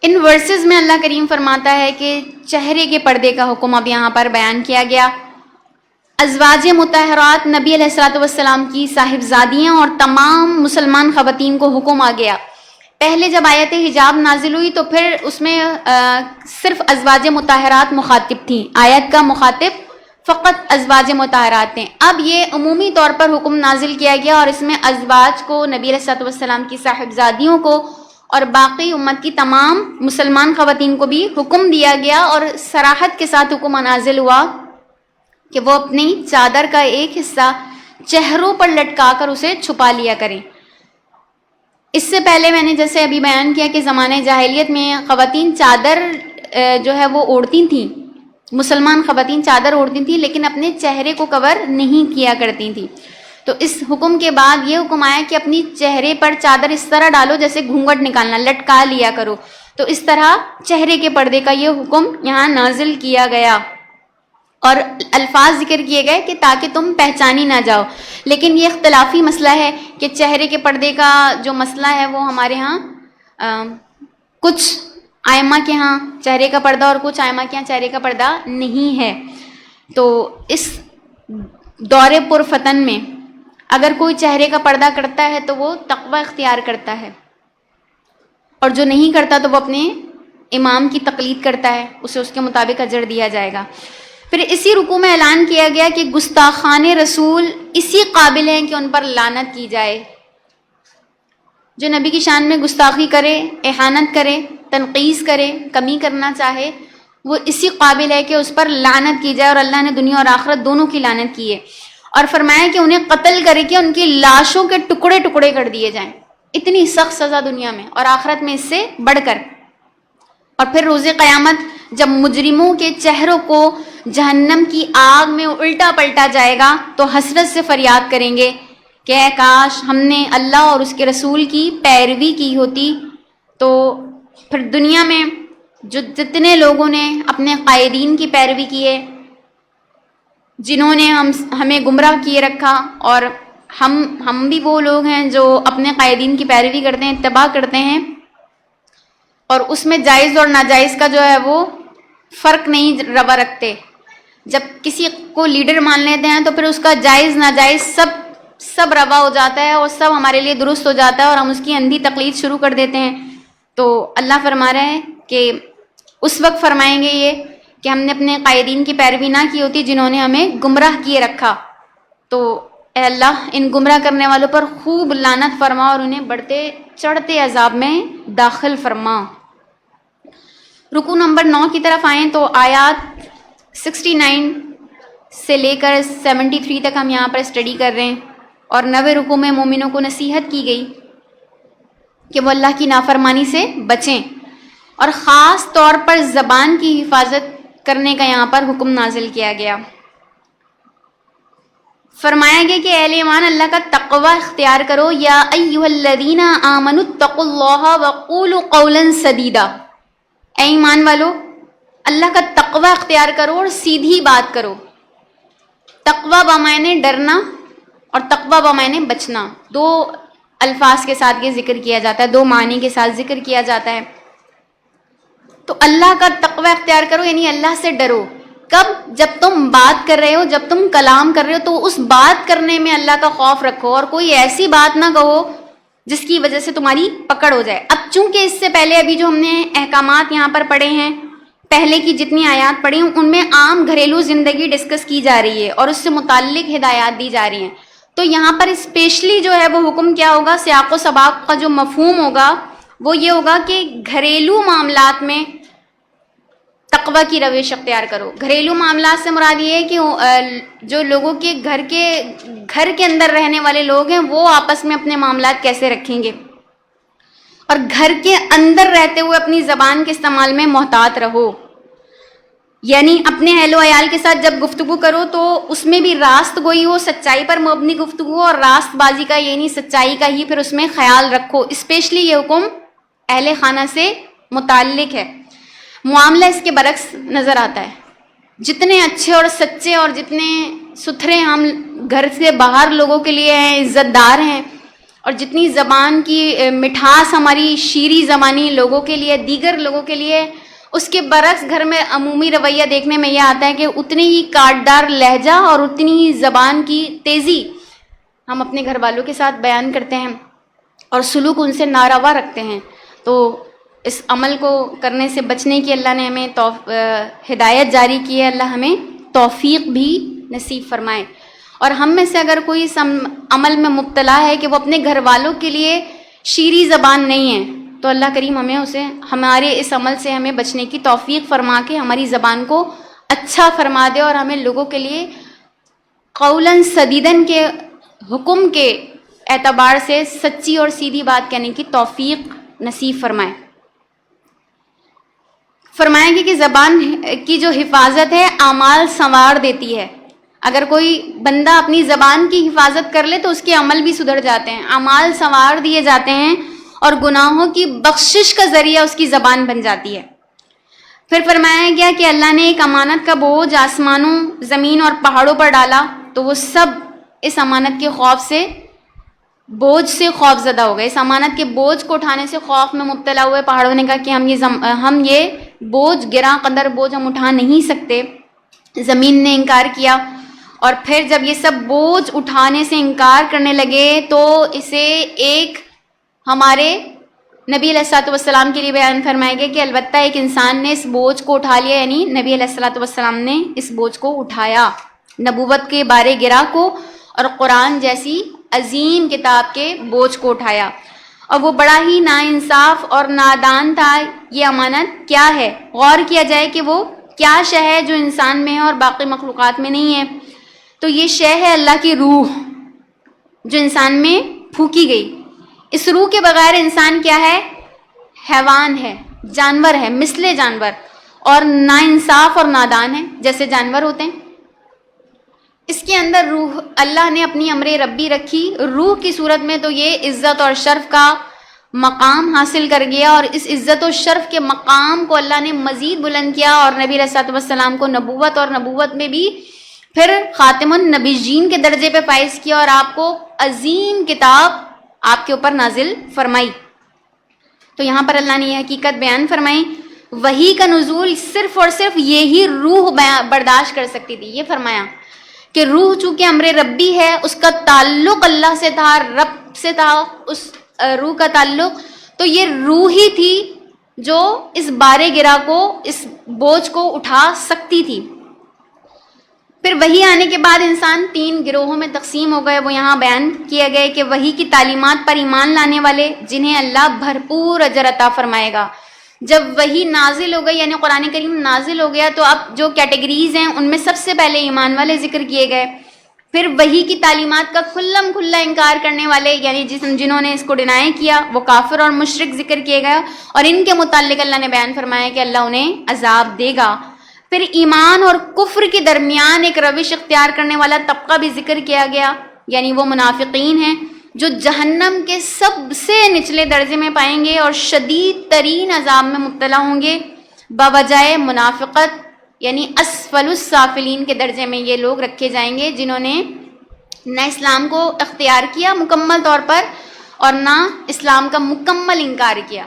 ان ورسز میں اللہ کریم فرماتا ہے کہ چہرے کے پردے کا حکم اب یہاں پر بیان کیا گیا. ازواج مطہرات نبی علیہ الصلوۃ والسلام کی صاحبزادیاں اور تمام مسلمان خواتین کو حکم آ گیا. پہلے جب آیت حجاب نازل ہوئی تو پھر اس میں صرف ازواج مطہرات مخاطب تھیں، آیت کا مخاطب فقط ازواج مطہرات تھیں. اب یہ عمومی طور پر حکم نازل کیا گیا اور اس میں ازواج کو، نبی علیہ الصلوۃ والسلام کی صاحبزادیوں کو اور باقی امت کی تمام مسلمان خواتین کو بھی حکم دیا گیا، اور صراحت کے ساتھ حکم نازل ہوا کہ وہ اپنی چادر کا ایک حصہ چہروں پر لٹکا کر اسے چھپا لیا کریں. اس سے پہلے میں نے جیسے ابھی بیان کیا کہ زمانے جاہلیت میں خواتین چادر جو ہے وہ اوڑھتی تھیں، مسلمان خواتین چادر اوڑھتی تھیں لیکن اپنے چہرے کو کور نہیں کیا کرتی تھیں. تو اس حکم کے بعد یہ حکم آیا کہ اپنی چہرے پر چادر اس طرح ڈالو جیسے گھونگھٹ نکالنا، لٹکا لیا کرو. تو اس طرح چہرے کے پردے کا یہ حکم یہاں نازل کیا گیا، اور الفاظ ذکر کیے گئے کہ تاکہ تم پہچانی نہ جاؤ. لیکن یہ اختلافی مسئلہ ہے کہ چہرے کے پردے کا جو مسئلہ ہے وہ ہمارے ہاں کچھ ائمہ کے ہاں چہرے کا پردہ اور کچھ ائمہ کے ہاں چہرے کا پردہ نہیں ہے. تو اس دور پر فتن میں اگر کوئی چہرے کا پردہ کرتا ہے تو وہ تقوی اختیار کرتا ہے، اور جو نہیں کرتا تو وہ اپنے امام کی تقلید کرتا ہے، اسے اس کے مطابق اجر دیا جائے گا. پھر اسی رکوع میں اعلان کیا گیا کہ گستاخان رسول اسی قابل ہیں کہ ان پر لعنت کی جائے. جو نبی کی شان میں گستاخی کرے، احانت کرے، تنقیص کرے، کمی کرنا چاہے، وہ اسی قابل ہے کہ اس پر لعنت کی جائے، اور اللہ نے دنیا اور آخرت دونوں کی لعنت کی ہے. اور فرمایا کہ انہیں قتل کرے کہ ان کی لاشوں کے ٹکڑے ٹکڑے کر دیے جائیں. اتنی سخت سزا دنیا میں اور آخرت میں اس سے بڑھ کر. اور پھر روز قیامت جب مجرموں کے چہروں کو جہنم کی آگ میں الٹا پلٹا جائے گا تو حسرت سے فریاد کریں گے کہ اے کاش ہم نے اللہ اور اس کے رسول کی پیروی کی ہوتی. تو پھر دنیا میں جتنے لوگوں نے اپنے قائدین کی پیروی کی ہے، جنہوں نے ہمیں گمراہ کیے رکھا، اور ہم بھی وہ لوگ ہیں جو اپنے قائدین کی پیروی کرتے ہیں، اتباع کرتے ہیں، اور اس میں جائز اور ناجائز کا جو ہے وہ فرق نہیں روا رکھتے. جب کسی کو لیڈر مان لیتے ہیں تو پھر اس کا جائز ناجائز سب روا ہو جاتا ہے اور سب ہمارے لیے درست ہو جاتا ہے، اور ہم اس کی اندھی تقلید شروع کر دیتے ہیں. تو اللہ فرما رہے ہیں کہ اس وقت فرمائیں گے یہ کہ ہم نے اپنے قائدین کی پیروی نہ کی ہوتی جنہوں نے ہمیں گمراہ کیے رکھا. تو اے اللہ ان گمراہ کرنے والوں پر خوب لعنت فرما اور انہیں بڑھتے چڑھتے عذاب میں داخل فرما. رکوع نمبر 9 کی طرف آئیں تو آیات 69 سے لے کر 73 تک ہم یہاں پر اسٹڈی کر رہے ہیں. اور 9ویں رکوع میں مومنوں کو نصیحت کی گئی کہ وہ اللہ کی نافرمانی سے بچیں، اور خاص طور پر زبان کی حفاظت کرنے کا یہاں پر حکم نازل کیا گیا. فرمایا گیا کہ اہل ایمان اللہ کا تقوی اختیار کرو. یا ایھا الذین آمنوا اتقوا اللہ وقولوا قولا سدیدا. اے ایمان والو اللہ کا تقوی اختیار کرو اور سیدھی بات کرو. تقوی بمعنی ڈرنا اور تقوی بمعنی بچنا، دو الفاظ کے ساتھ یہ ذکر کیا جاتا ہے، دو معنی کے ساتھ ذکر کیا جاتا ہے. تو اللہ کا تقوی اختیار کرو یعنی اللہ سے ڈرو. کب؟ جب تم بات کر رہے ہو، جب تم کلام کر رہے ہو تو اس بات کرنے میں اللہ کا خوف رکھو، اور کوئی ایسی بات نہ کہو جس کی وجہ سے تمہاری پکڑ ہو جائے. اب چونکہ اس سے پہلے ابھی جو ہم نے احکامات یہاں پر پڑھے ہیں، پہلے کی جتنی آیات پڑھی ہیں ان میں عام گھریلو زندگی ڈسکس کی جا رہی ہے اور اس سے متعلق ہدایات دی جا رہی ہیں. تو یہاں پر اسپیشلی جو ہے وہ حکم کیا ہوگا، سیاق و سباق کا جو مفہوم ہوگا وہ یہ ہوگا کہ گھریلو معاملات میں تقوی کی روش اختیار کرو. گھریلو معاملات سے مراد یہ ہے کہ جو لوگوں کے گھر کے اندر رہنے والے لوگ ہیں وہ آپس میں اپنے معاملات کیسے رکھیں گے، اور گھر کے اندر رہتے ہوئے اپنی زبان کے استعمال میں محتاط رہو. یعنی اپنے اہل و عیال کے ساتھ جب گفتگو کرو تو اس میں بھی راست گوئی ہو، سچائی پر مبنی گفتگو، اور راست بازی کا یعنی سچائی کا ہی پھر اس میں خیال رکھو. اسپیشلی یہ حکم اہل خانہ سے متعلق ہے. معاملہ اس کے برعکس نظر آتا ہے. جتنے اچھے اور سچے اور جتنے ستھرے ہم گھر سے باہر لوگوں کے لیے ہیں، عزت دار ہیں، اور جتنی زبان کی مٹھاس ہماری شیریں زبانی لوگوں کے لیے، دیگر لوگوں کے لیے، اس کے برعکس گھر میں عمومی رویہ دیکھنے میں یہ آتا ہے کہ اتنی ہی کاٹدار لہجہ اور اتنی ہی زبان کی تیزی ہم اپنے گھر والوں کے ساتھ بیان کرتے ہیں اور سلوک ان سے ناروا رکھتے ہیں. تو اس عمل کو کرنے سے بچنے کی اللہ نے ہمیں ہدایت جاری کی ہے. اللہ ہمیں توفیق بھی نصیب فرمائے. اور ہم میں سے اگر کوئی اس عمل میں مبتلا ہے کہ وہ اپنے گھر والوں کے لیے شیریں زبان نہیں ہے تو اللہ کریم ہمارے اس عمل سے ہمیں بچنے کی توفیق فرما کے ہماری زبان کو اچھا فرما دے، اور ہمیں لوگوں کے لیے قولاً سدیداً کے حکم کے اعتبار سے سچی اور سیدھی بات کہنے کی توفیق نصیب فرمائے. فرمائیں گے کہ زبان کی جو حفاظت ہے اعمال سنوار دیتی ہے. اگر کوئی بندہ اپنی زبان کی حفاظت کر لے تو اس کے عمل بھی سدھر جاتے ہیں، اعمال سنوار دیے جاتے ہیں، اور گناہوں کی بخشش کا ذریعہ اس کی زبان بن جاتی ہے۔ پھر فرمایا گیا کہ اللہ نے ایک امانت کا بوجھ آسمانوں، زمین اور پہاڑوں پر ڈالا تو وہ سب اس امانت کے خوف سے، بوجھ سے خوف زدہ ہو گئے۔ اس امانت کے بوجھ کو اٹھانے سے خوف میں مبتلا ہوئے۔ پہاڑوں نے کہا کہ ہم یہ بوجھ، گراں قدر بوجھ ہم اٹھا نہیں سکتے۔ زمین نے انکار کیا، اور پھر جب یہ سب بوجھ اٹھانے سے انکار کرنے لگے تو اسے ایک ہمارے نبی علیہ الصلوۃ والسلام کے لیے بیان فرمایا گیا کہ البتہ ایک انسان نے اس بوجھ کو اٹھا لیا، یعنی نبی علیہ الصلوۃ والسلام نے اس بوجھ کو اٹھایا، نبوت کے بارے گرا کو اور قرآن جیسی عظیم کتاب کے بوجھ کو اٹھایا۔ اور وہ بڑا ہی ناانصاف اور نادان تھا۔ یہ امانت کیا ہے؟ غور کیا جائے کہ وہ کیا شے ہے جو انسان میں ہے اور باقی مخلوقات میں نہیں ہے، تو یہ شے ہے اللہ کی روح جو انسان میں پھونکی گئی۔ اس روح کے بغیر انسان کیا ہے؟ حیوان ہے، جانور ہے، مثل جانور، اور ناانصاف اور نادان ہے جیسے جانور ہوتے ہیں۔ اس کے اندر روح، اللہ نے اپنی امر ربی رکھی روح کی صورت میں، تو یہ عزت اور شرف کا مقام حاصل کر گیا، اور اس عزت و شرف کے مقام کو اللہ نے مزید بلند کیا، اور نبی علیہ الصلوۃ والسلام کو نبوت، اور نبوت میں بھی پھر خاتم النبیین کے درجے پہ فائز کیا، اور آپ کو عظیم کتاب آپ کے اوپر نازل فرمائی۔ تو یہاں پر اللہ نے یہ حقیقت بیان فرمائی، وحی کا نزول صرف اور صرف یہی روح برداشت کر سکتی تھی۔ یہ فرمایا کہ روح چونکہ امر ربی ہے، اس کا تعلق اللہ سے تھا، رب سے تھا، اس روح کا تعلق، تو یہ روح ہی تھی جو اس بارے گرا کو، اس بوجھ کو اٹھا سکتی تھی۔ پھر وحی آنے کے بعد انسان 3 گروہوں میں تقسیم ہو گئے، وہ یہاں بیان کیا گئے کہ وحی کی تعلیمات پر ایمان لانے والے جنہیں اللہ بھرپور اجر عطا فرمائے گا۔ جب وحی نازل ہو گئی، یعنی قرآن کریم نازل ہو گیا، تو اب جو کیٹیگریز ہیں ان میں سب سے پہلے ایمان والے ذکر کیے گئے۔ پھر وحی کی تعلیمات کا کھلم کھلا انکار کرنے والے، یعنی جنہوں نے اس کو ڈینائی کیا، وہ کافر اور مشرک ذکر کیے گئے، اور ان کے متعلق اللہ نے بیان فرمایا کہ اللہ انہیں عذاب دے گا۔ پھر ایمان اور کفر کے درمیان ایک روش اختیار کرنے والا طبقہ بھی ذکر کیا گیا، یعنی وہ منافقین ہیں جو جہنم کے سب سے نچلے درجے میں پائیں گے اور شدید ترین عذاب میں مبتلا ہوں گے بوجائے منافقت، یعنی اسفل السافلین کے درجے میں یہ لوگ رکھے جائیں گے جنہوں نے نہ اسلام کو اختیار کیا مکمل طور پر اور نہ اسلام کا مکمل انکار کیا،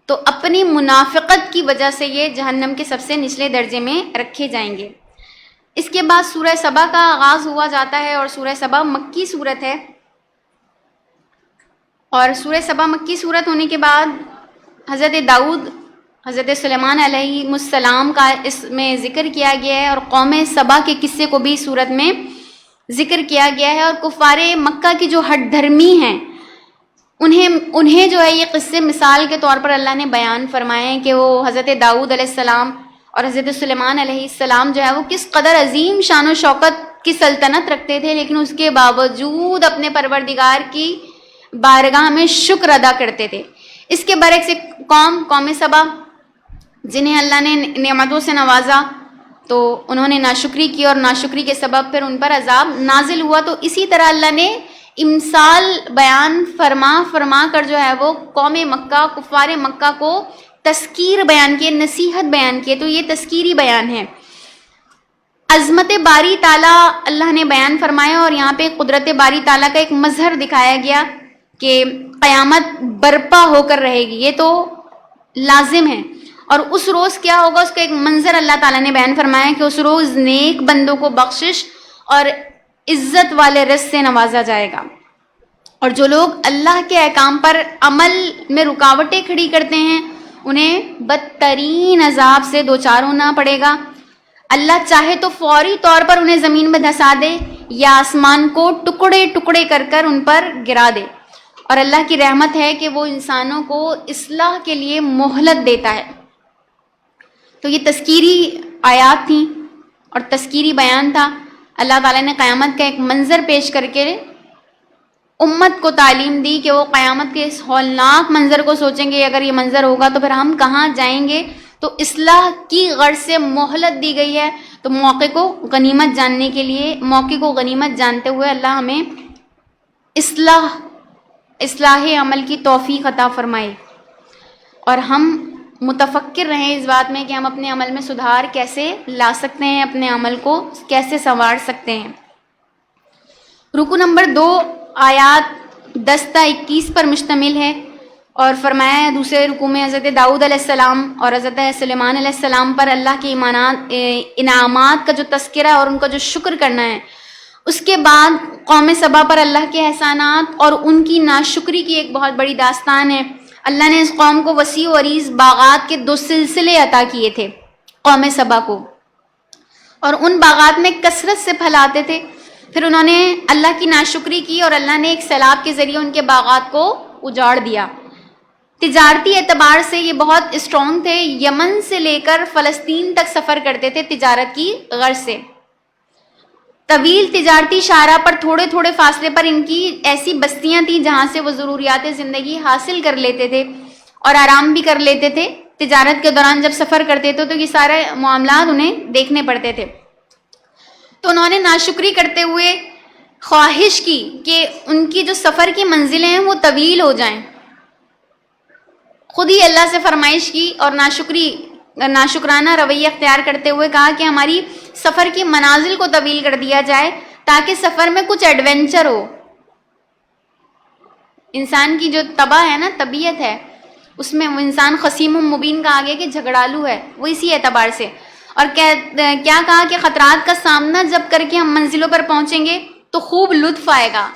تو اپنی منافقت کی وجہ سے یہ جہنم کے سب سے نچلے درجے میں رکھے جائیں گے۔ اس کے بعد سورہ سبا کا آغاز ہوا جاتا ہے، اور سورہ سبا مکی صورت ہے، اور سورہ سبا مکی صورت ہونے کے بعد حضرت داؤد، حضرت سلیمان علیہ السلام کا اس میں ذکر کیا گیا ہے، اور قوم سبا کے قصے کو بھی صورت میں ذکر کیا گیا ہے، اور کفار مکہ کی جو ہٹ دھرمی ہیں انہیں جو ہے یہ قصے مثال کے طور پر اللہ نے بیان فرمائے ہیں کہ وہ حضرت داؤد علیہ السلام اور حضرت سلیمان علیہ السلام جو ہے وہ کس قدر عظیم شان و شوکت کی سلطنت رکھتے تھے، لیکن اس کے باوجود اپنے پروردگار کی بارگاہ میں شکر ادا کرتے تھے۔ اس کے برعکس ایک قوم سبا جنہیں اللہ نے نعمتوں سے نوازا، تو انہوں نے ناشکری کی، اور ناشکری کے سبب پھر ان پر عذاب نازل ہوا۔ تو اسی طرح اللہ نے امثال بیان فرما کر جو ہے وہ قوم مکہ، کفار مکہ کو تذکیر بیان کیے، نصیحت بیان کیے، تو یہ تذکیری بیان ہے۔ عظمت باری تعالیٰ اللہ نے بیان فرمایا، اور یہاں پہ قدرت باری تعالیٰ کا ایک مظہر دکھایا گیا کہ قیامت برپا ہو کر رہے گی، یہ تو لازم ہے، اور اس روز کیا ہوگا اس کا ایک منظر اللہ تعالیٰ نے بیان فرمایا کہ اس روز نیک بندوں کو بخشش اور عزت والے رزق سے نوازا جائے گا، اور جو لوگ اللہ کے احکام پر عمل میں رکاوٹیں کھڑی کرتے ہیں انہیں بدترین عذاب سے دوچار ہونا پڑے گا۔ اللہ چاہے تو فوری طور پر انہیں زمین میں دھسا دے، یا آسمان کو ٹکڑے ٹکڑے کر کر ان پر گرا دے، اور اللہ کی رحمت ہے کہ وہ انسانوں کو اصلاح کے لیے مہلت دیتا ہے۔ تو یہ تذکیری آیات تھیں اور تذکیری بیان تھا۔ اللہ تعالیٰ نے قیامت کا ایک منظر پیش کر کے امت کو تعلیم دی کہ وہ قیامت کے اس ہولناک منظر کو سوچیں گے، اگر یہ منظر ہوگا تو پھر ہم کہاں جائیں گے۔ تو اصلاح کی غرض سے مہلت دی گئی ہے. تو موقع کو غنیمت جاننے کے لیے، موقع کو غنیمت جانتے ہوئے اللہ ہمیں اصلاح عمل کی توفیق عطا فرمائے، اور ہم متفکر رہیں اس بات میں کہ ہم اپنے عمل میں سدھار کیسے لا سکتے ہیں، اپنے عمل کو کیسے سنوار سکتے ہیں. رکو نمبر 2 آیات 10 تا 21 پر مشتمل ہے، اور فرمایا ہے دوسرے رکوع میں حضرت داؤد علیہ السلام اور حضرت سلیمان علیہ السلام پر اللہ کے انعامات کا جو تذکرہ اور ان کا جو شکر کرنا ہے. اس کے بعد قوم سبا پر اللہ کے احسانات اور ان کی ناشکری کی ایک بہت بڑی داستان ہے. اللہ نے اس قوم کو وسیع و عریض باغات کے 2 سلسلے عطا کیے تھے قوم سبا کو، اور ان باغات میں کثرت سے پھلاتے تھے. پھر انہوں نے اللہ کی ناشکری کی اور اللہ نے ایک سیلاب کے ذریعے ان کے باغات کو اجاڑ دیا. تجارتی اعتبار سے یہ بہت اسٹرانگ تھے، یمن سے لے کر فلسطین تک سفر کرتے تھے تجارت کی غرض سے. طویل تجارتی شاہراہ پر تھوڑے تھوڑے فاصلے پر ان کی ایسی بستیاں تھیں جہاں سے وہ ضروریات زندگی حاصل کر لیتے تھے اور آرام بھی کر لیتے تھے. تجارت کے دوران جب سفر کرتے تھے تو یہ سارے معاملات انہیں دیکھنے پڑتے تھے. تو انہوں نے ناشکری کرتے ہوئے خواہش کی کہ ان کی جو سفر کی منزلیں ہیں وہ طویل ہو جائیں. خود ہی اللہ سے فرمائش کی اور ناشکرانہ رویہ اختیار کرتے ہوئے کہا کہ ہماری سفر کی منازل کو طویل کر دیا جائے تاکہ سفر میں کچھ ایڈونچر ہو. انسان کی جو طبع ہے نا، طبیعت ہے، اس میں وہ انسان خصیم و مبین کا آگے کہ جھگڑالو ہے، وہ اسی اعتبار سے. اور کیا کہا کہ خطرات کا سامنا جب کر کے ہم منزلوں پر پہنچیں گے تو خوب لطف آئے گا،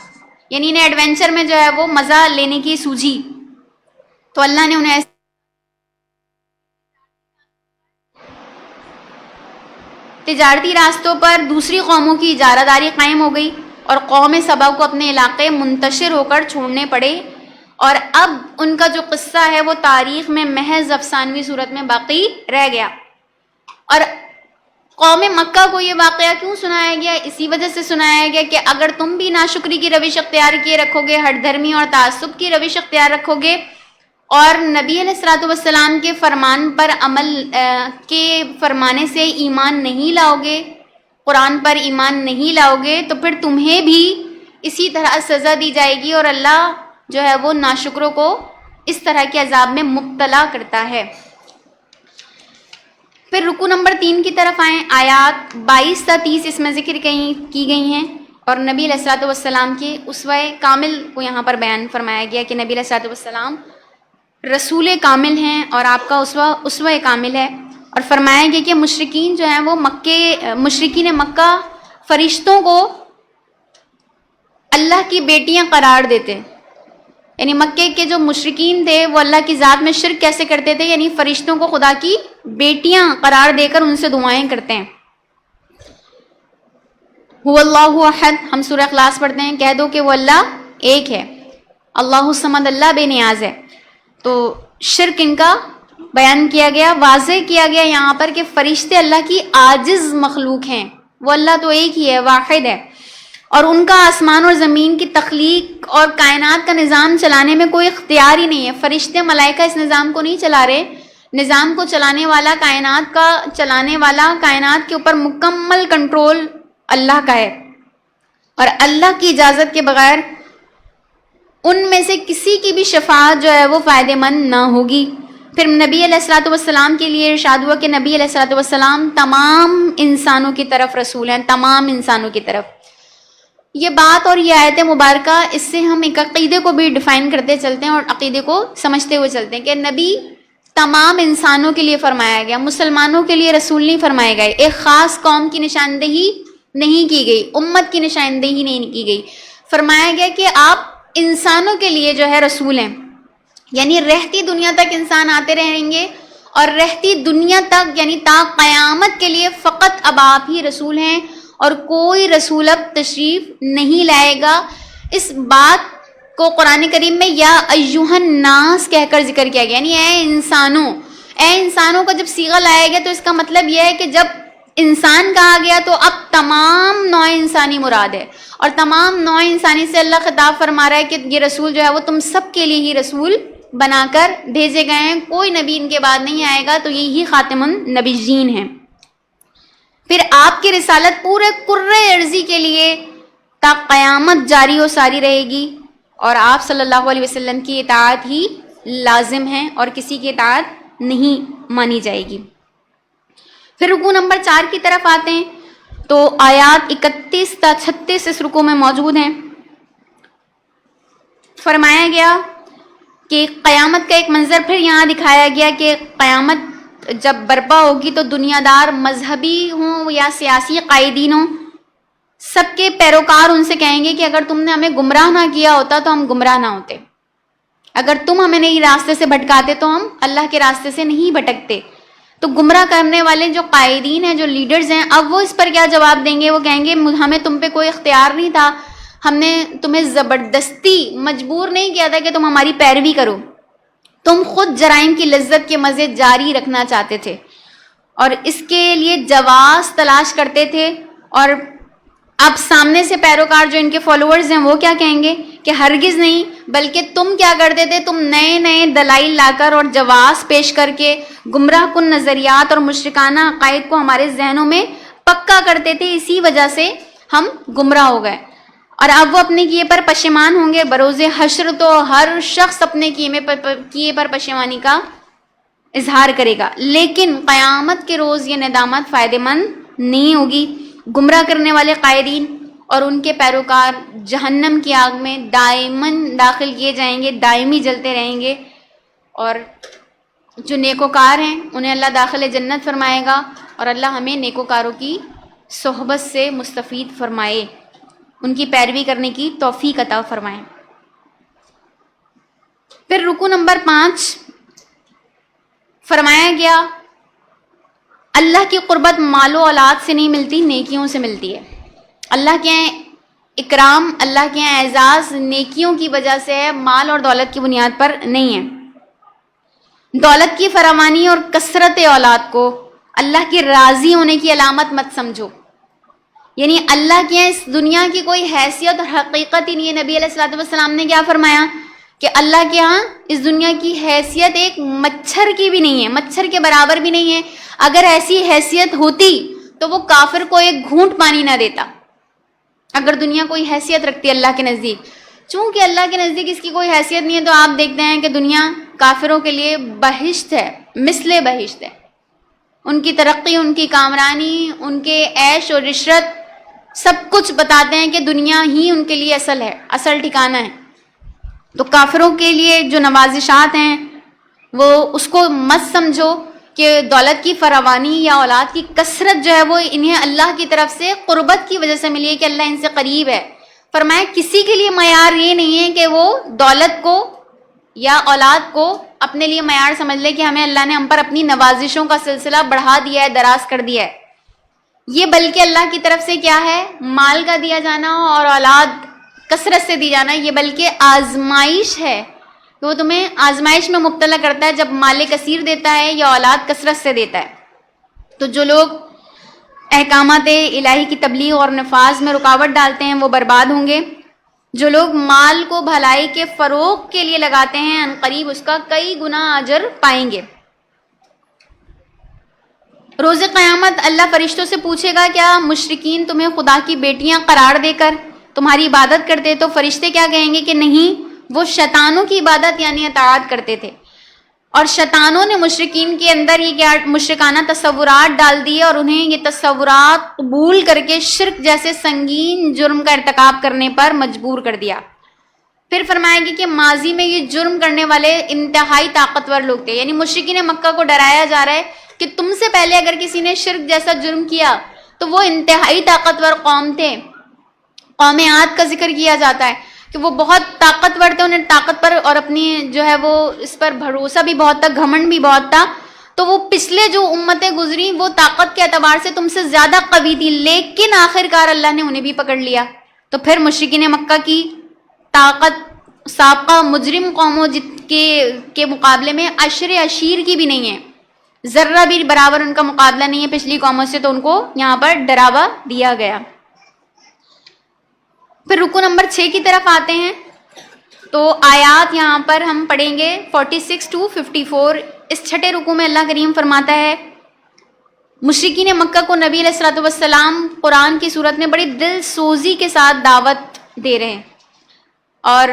یعنی انہیں ایڈونچر میں جو ہے وہ مزہ لینے کی سوجھی. تو اللہ نے انہیں تجارتی راستوں پر دوسری قوموں کی اجارہ داری قائم ہو گئی اور قوم سبا کو اپنے علاقے منتشر ہو کر چھوڑنے پڑے. اور اب ان کا جو قصہ ہے وہ تاریخ میں محض افسانوی صورت میں باقی رہ گیا. اور قوم مکہ کو یہ واقعہ کیوں سنایا گیا؟ اسی وجہ سے سنایا گیا کہ اگر تم بھی ناشکری کی روش اختیار کیے رکھو گے، ہٹ دھرمی اور تعصب کی روش اختیار رکھو گے، اور نبی علیہ الصلوۃ والسلام کے فرمان پر عمل کے فرمانے سے ایمان نہیں لاؤ گے، قرآن پر ایمان نہیں لاؤ گے، تو پھر تمہیں بھی اسی طرح سزا دی جائے گی، اور اللہ جو ہے وہ ناشکروں کو اس طرح کے عذاب میں مبتلا کرتا ہے. پھر رکوع نمبر 3 کی طرف آئیں. آیات 22 تا 30 اس میں ذکر کی گئی ہیں، اور نبی علیہ الصلوۃ والسلام کے اسوہ کامل کو یہاں پر بیان فرمایا گیا کہ نبی علیہ الصلوۃ والسلام رسول کامل ہیں اور آپ کا اسوہ کامل ہے. اور فرمایا گیا کہ مشرکین جو ہیں وہ مشرکین مکہ فرشتوں کو اللہ کی بیٹیاں قرار دیتے. یعنی مکے کے جو مشرکین تھے وہ اللہ کی ذات میں شرک کیسے کرتے تھے، یعنی فرشتوں کو خدا کی بیٹیاں قرار دے کر ان سے دعائیں کرتے ہیں. هو اللہ احد، ہم سورہ اخلاص پڑھتے ہیں، کہہ دو کہ وہ اللہ ایک ہے. اللہ الصمد، اللہ بے نیاز ہے. تو شرک ان کا بیان کیا گیا، واضح کیا گیا یہاں پر کہ فرشتے اللہ کی عاجز مخلوق ہیں، وہ اللہ تو ایک ہی ہے، واحد ہے، اور ان کا آسمان اور زمین کی تخلیق اور کائنات کا نظام چلانے میں کوئی اختیار ہی نہیں ہے. فرشتے ملائکہ اس نظام کو نہیں چلا رہے، نظام کو چلانے والا کائنات کے اوپر مکمل کنٹرول اللہ کا ہے، اور اللہ کی اجازت کے بغیر ان میں سے کسی کی بھی شفاعت جو ہے وہ فائدہ مند نہ ہوگی. پھر نبی علیہ الصلوۃ والسلام کے لیے ارشاد ہوا کہ نبی علیہ الصلوۃ والسلام تمام انسانوں کی طرف رسول ہیں، تمام انسانوں کی طرف. یہ بات اور یہ آیت مبارکہ، اس سے ہم ایک عقیدے کو بھی ڈیفائن کرتے چلتے ہیں اور عقیدے کو سمجھتے ہوئے چلتے ہیں کہ نبی تمام انسانوں کے لیے فرمایا گیا، مسلمانوں کے لیے رسول نہیں فرمائے گئے، ایک خاص قوم کی نشاندہی نہیں کی گئی، امت کی نشاندہی نہیں کی گئی. فرمایا گیا کہ آپ انسانوں کے لیے جو ہے رسول ہیں، یعنی رہتی دنیا تک انسان آتے رہیں گے، اور رہتی دنیا تک یعنی تا قیامت کے لیے فقط اب آپ ہی رسول ہیں، اور کوئی رسول اب تشریف نہیں لائے گا. اس بات کو قرآن کریم میں یا ایھا الناس کہہ کر ذکر کیا گیا، یعنی اے انسانوں کا جب صیغہ لایا گیا تو اس کا مطلب یہ ہے کہ جب انسان کہا گیا تو اب تمام نوع انسانی مراد ہے، اور تمام نوع انسانی سے اللہ خطاب فرما رہا ہے کہ یہ رسول جو ہے وہ تم سب کے لیے ہی رسول بنا کر بھیجے گئے ہیں، کوئی نبی ان کے بعد نہیں آئے گا، تو یہی خاتم النبیین ہیں۔ پھر آپ کی رسالت پورے کرۂ ارضی کے لیے تا قیامت جاری و ساری رہے گی، اور آپ صلی اللہ علیہ وسلم کی اطاعت ہی لازم ہے اور کسی کی اطاعت نہیں مانی جائے گی۔ پھر رکوع نمبر 4 کی طرف آتے ہیں، تو آیات 31 تا 36 اس رکوع میں موجود ہیں۔ فرمایا گیا کہ قیامت کا ایک منظر پھر یہاں دکھایا گیا کہ قیامت جب برپا ہوگی تو دنیا دار مذہبی ہوں یا سیاسی قائدین ہوں، سب کے پیروکار ان سے کہیں گے کہ اگر تم نے ہمیں گمراہ نہ کیا ہوتا تو ہم گمراہ نہ ہوتے، اگر تم ہمیں نہیں راستے سے بھٹکاتے تو ہم اللہ کے راستے سے نہیں بھٹکتے۔ تو گمراہ کرنے والے جو قائدین ہیں، جو لیڈرز ہیں، اب وہ اس پر کیا جواب دیں گے؟ وہ کہیں گے ہمیں تم پہ کوئی اختیار نہیں تھا، ہم نے تمہیں زبردستی مجبور نہیں کیا تھا کہ تم ہماری پیروی کرو، تم خود جرائم کی لذت کے مزے جاری رکھنا چاہتے تھے اور اس کے لیے جواز تلاش کرتے تھے۔ اور اب سامنے سے پیروکار جو ان کے فالوورز ہیں وہ کیا کہیں گے کہ ہرگز نہیں، بلکہ تم کیا کرتے تھے، تم نئے نئے دلائل لا کر اور جواز پیش کر کے گمراہ کن نظریات اور مشرکانہ عقائد کو ہمارے ذہنوں میں پکا کرتے تھے، اسی وجہ سے ہم گمراہ ہو گئے۔ اور اب وہ اپنے کیے پر پشیمان ہوں گے، بروز حشر تو ہر شخص اپنے کیے پر پشیمانی کا اظہار کرے گا، لیکن قیامت کے روز یہ ندامت فائدہ مند نہیں ہوگی۔ گمراہ کرنے والے قائدین اور ان کے پیروکار جہنم کی آگ میں دائماً داخل کیے جائیں گے، دائمی جلتے رہیں گے، اور جو نیکوکار ہیں انہیں اللہ داخل جنت فرمائے گا، اور اللہ ہمیں نیکوکاروں کی صحبت سے مستفید فرمائے، ان کی پیروی کرنے کی توفیق عطا فرمائے۔ پھر رکوع نمبر 5 فرمایا گیا اللہ کی قربت مال و اولاد سے نہیں ملتی، نیکیوں سے ملتی ہے۔ اللہ کے اکرام، اللہ کے اعزاز نیکیوں کی وجہ سے ہے، مال اور دولت کی بنیاد پر نہیں ہے۔ دولت کی فراوانی اور کثرت اولاد کو اللہ کے راضی ہونے کی علامت مت سمجھو، یعنی اللہ کے اس دنیا کی کوئی حیثیت اور حقیقت ہی نہیں ہے۔ نبی علیہ الصلوۃ والسلام نے کیا فرمایا کہ اللہ کے ہاں اس دنیا کی حیثیت ایک مچھر کی بھی نہیں ہے، مچھر کے برابر بھی نہیں ہے۔ اگر ایسی حیثیت ہوتی تو وہ کافر کو ایک گھونٹ پانی نہ دیتا۔ اگر دنیا کوئی حیثیت رکھتی ہے اللہ کے نزدیک، چونکہ اللہ کے نزدیک اس کی کوئی حیثیت نہیں ہے، تو آپ دیکھتے ہیں کہ دنیا کافروں کے لیے بہشت ہے، مثل بہشت ہے۔ ان کی ترقی، ان کی کامرانی، ان کے عیش و عشرت سب کچھ بتاتے ہیں کہ دنیا ہی ان کے لیے اصل ہے، اصل ٹھکانہ ہے۔ تو کافروں کے لیے جو نوازشات ہیں وہ اس کو مت سمجھو کہ دولت کی فراوانی یا اولاد کی کثرت جو ہے وہ انہیں اللہ کی طرف سے قربت کی وجہ سے ملی ہے کہ اللہ ان سے قریب ہے۔ فرمایا کسی کے لیے معیار یہ نہیں ہے کہ وہ دولت کو یا اولاد کو اپنے لیے معیار سمجھ لے کہ ہمیں اللہ نے ہم پر اپنی نوازشوں کا سلسلہ بڑھا دیا ہے، دراز کر دیا ہے۔ یہ بلکہ اللہ کی طرف سے کیا ہے، مال کا دیا جانا اور اولاد کثرت سے دی جانا، یہ بلکہ آزمائش ہے کہ وہ تمہیں آزمائش میں مبتلا کرتا ہے جب مال کثیر دیتا ہے یا اولاد کثرت سے دیتا ہے۔ تو جو لوگ احکامات الہی کی تبلیغ اور نفاذ میں رکاوٹ ڈالتے ہیں وہ برباد ہوں گے۔ جو لوگ مال کو بھلائی کے فروغ کے لیے لگاتے ہیں عنقریب اس کا کئی گنا اجر پائیں گے۔ روز قیامت اللہ فرشتوں سے پوچھے گا کیا مشرکین تمہیں خدا کی بیٹیاں قرار دے کر تمہاری عبادت کرتے؟ تو فرشتے کیا کہیں گے کہ نہیں، وہ شیطانوں کی عبادت یعنی اطاعت کرتے تھے، اور شیطانوں نے مشرکین کے اندر یہ کیا مشرکانہ تصورات ڈال دیے اور انہیں یہ تصورات قبول کر کے شرک جیسے سنگین جرم کا ارتکاب کرنے پر مجبور کر دیا۔ پھر فرمائے گی کہ ماضی میں یہ جرم کرنے والے انتہائی طاقتور لوگ تھے، یعنی مشرکین مکہ کو ڈرایا جا رہا ہے کہ تم سے پہلے اگر کسی نے شرک جیسا جرم کیا تو وہ انتہائی طاقتور قوم تھے۔ قوم عاد کا ذکر کیا جاتا ہے کہ وہ بہت طاقتور تھے، انہیں طاقت پر اور اپنی جو ہے وہ اس پر بھروسہ بھی بہت تھا، گھمنڈ بھی بہت تھا۔ تو وہ پچھلے جو امتیں گزری وہ طاقت کے اعتبار سے تم سے زیادہ قوی تھی، لیکن آخر کار اللہ نے انہیں بھی پکڑ لیا۔ تو پھر مشرکین مکہ کی طاقت سابقہ مجرم قوموں کے مقابلے میں عشر عشیر کی بھی نہیں ہے، ذرہ بھی برابر ان کا مقابلہ نہیں ہے پچھلی قوموں سے، تو ان کو یہاں پر ڈراوا دیا گیا۔ پھر رکوع نمبر 6 کی طرف آتے ہیں، تو آیات یہاں پر ہم پڑھیں گے 46 to 54. اس چھٹے رکوع میں اللہ کریم فرماتا ہے مشرکین مکہ کو نبی علیہ الصلوۃ والسلام قرآن کی صورت میں بڑی دل سوزی کے ساتھ دعوت دے رہے ہیں، اور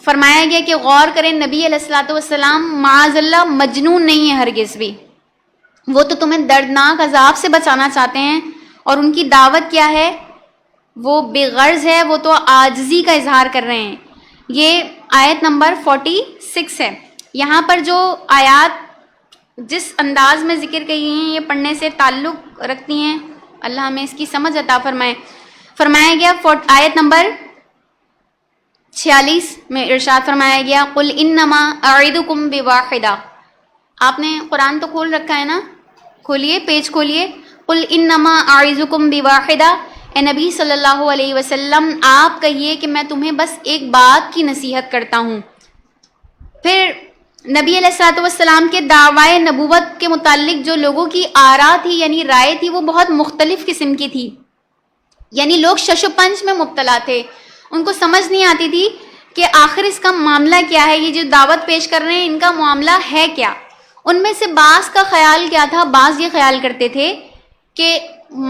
فرمایا گیا کہ غور کریں نبی علیہ الصلوۃ والسلام معاذ اللہ مجنون نہیں ہے ہرگز بھی، وہ تو تمہیں دردناک عذاب سے بچانا چاہتے ہیں، اور ان کی دعوت کیا ہے؟ وہ بے غرض ہے، وہ تو عاجزی کا اظہار کر رہے ہیں۔ یہ آیت نمبر 46 ہے۔ یہاں پر جو آیات جس انداز میں ذکر کی ہیں یہ پڑھنے سے تعلق رکھتی ہیں، اللہ ہمیں اس کی سمجھ عطا فرمائے۔ فرمایا گیا آیت نمبر 46 میں ارشاد فرمایا گیا قل انما اعدکم بواحدہ۔ آپ نے قرآن تو کھول رکھا ہے نا، کھولیے، پیج کھولیے۔ قل انما اعظکم بواحدہ، اے نبی صلی اللہ علیہ وسلم آپ کہیے کہ میں تمہیں بس ایک بات کی نصیحت کرتا ہوں۔ پھر نبی علیہ الصلوۃ والسلام کے دعوی نبوت کے متعلق جو لوگوں کی آراء تھی یعنی رائے تھی وہ بہت مختلف قسم کی تھی، یعنی لوگ شش و پنج میں مبتلا تھے، ان کو سمجھ نہیں آتی تھی کہ آخر اس کا معاملہ کیا ہے، یہ جو دعوت پیش کر رہے ہیں ان کا معاملہ ہے کیا۔ ان میں سے بعض کا خیال کیا تھا، بعض یہ خیال کرتے تھے کہ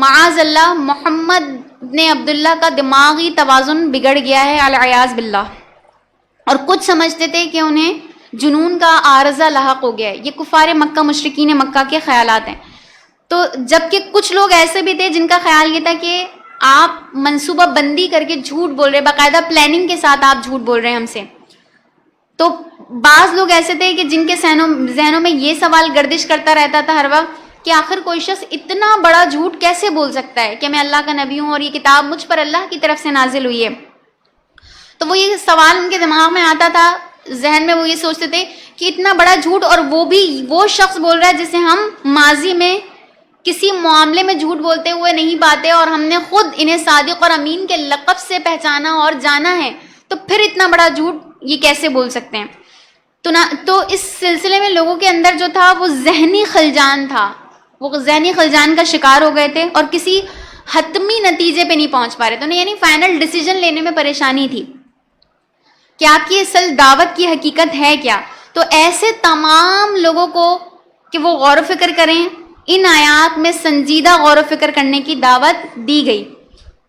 معاذ اللہ محمد بن عبداللہ کا دماغی توازن بگڑ گیا ہے العیاذ باللہ، اور کچھ سمجھتے تھے کہ انہیں جنون کا عارضہ لاحق ہو گیا ہے۔ یہ کفار مکہ، مشرکین مکہ کے خیالات ہیں۔ تو جبکہ کچھ لوگ ایسے بھی تھے جن کا خیال یہ تھا کہ آپ منصوبہ بندی کر کے جھوٹ بول رہے، باقاعدہ پلاننگ کے ساتھ آپ جھوٹ بول رہے ہیں ہم سے۔ تو بعض لوگ ایسے تھے کہ جن کے ذہنوں میں یہ سوال گردش کرتا رہتا تھا ہر وقت کہ آخر کوئی شخص اتنا بڑا جھوٹ کیسے بول سکتا ہے کہ میں اللہ کا نبی ہوں اور یہ کتاب مجھ پر اللہ کی طرف سے نازل ہوئی ہے۔ تو وہ یہ سوال ان کے دماغ میں آتا تھا، ذہن میں وہ یہ سوچتے تھے کہ اتنا بڑا جھوٹ، اور وہ بھی وہ شخص بول رہا ہے جسے ہم ماضی میں کسی معاملے میں جھوٹ بولتے ہوئے نہیں پاتے، اور ہم نے خود انہیں صادق اور امین کے لقب سے پہچانا اور جانا ہے، تو پھر اتنا بڑا جھوٹ یہ کیسے بول سکتے ہیں؟ تو اس سلسلے میں لوگوں کے اندر جو تھا وہ ذہنی خلجان تھا، وہ ذہنی خلجان کا شکار ہو گئے تھے اور کسی حتمی نتیجے پہ نہیں پہنچ پا رہے تھے، یعنی فائنل ڈیسیجن لینے میں پریشانی تھی کہ آپ کی اصل دعوت کی حقیقت ہے کیا۔ تو ایسے تمام لوگوں کو کہ وہ غور و فکر کریں، ان آیات میں سنجیدہ غور و فکر کرنے کی دعوت دی گئی،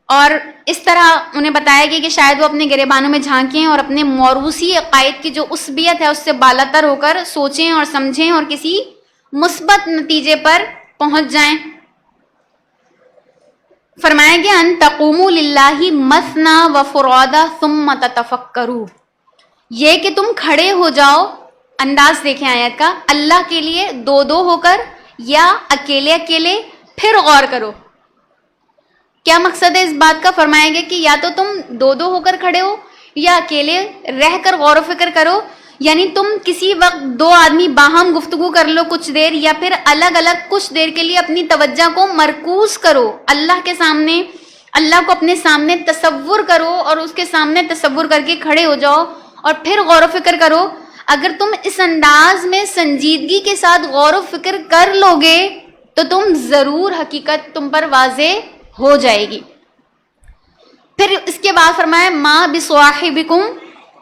اور اس طرح انہیں بتایا گیا کہ شاید وہ اپنے گریبانوں میں جھانکیں اور اپنے موروثی عقائد کی جو عصبیت ہے اس سے بالاتر ہو کر سوچیں اور سمجھیں اور کسی مثبت نتیجے پر پہنچ جائیں۔ فرمایا گیا ان تقوموا للہ مثنی و فرادا ثم تتفکروا، یہ کہ تم کھڑے ہو جاؤ، انداز دیکھیں آیت کا، اللہ کے لیے دو دو ہو کر یا اکیلے اکیلے، پھر غور کرو۔ کیا مقصد ہے اس بات کا؟ فرمایا گیا کہ یا تو تم دو دو ہو کر کھڑے ہو یا اکیلے رہ کر غور و فکر کرو، یعنی تم کسی وقت دو آدمی باہم گفتگو کر لو کچھ دیر، یا پھر الگ الگ کچھ دیر کے لیے اپنی توجہ کو مرکوز کرو، اللہ کے سامنے، اللہ کو اپنے سامنے تصور کرو اور اس کے سامنے تصور کر کے کھڑے ہو جاؤ اور پھر غور و فکر کرو۔ اگر تم اس انداز میں سنجیدگی کے ساتھ غور و فکر کر لو گے تو تم ضرور حقیقت تم پر واضح ہو جائے گی۔ پھر اس کے بعد فرمایا ما بصاحبکم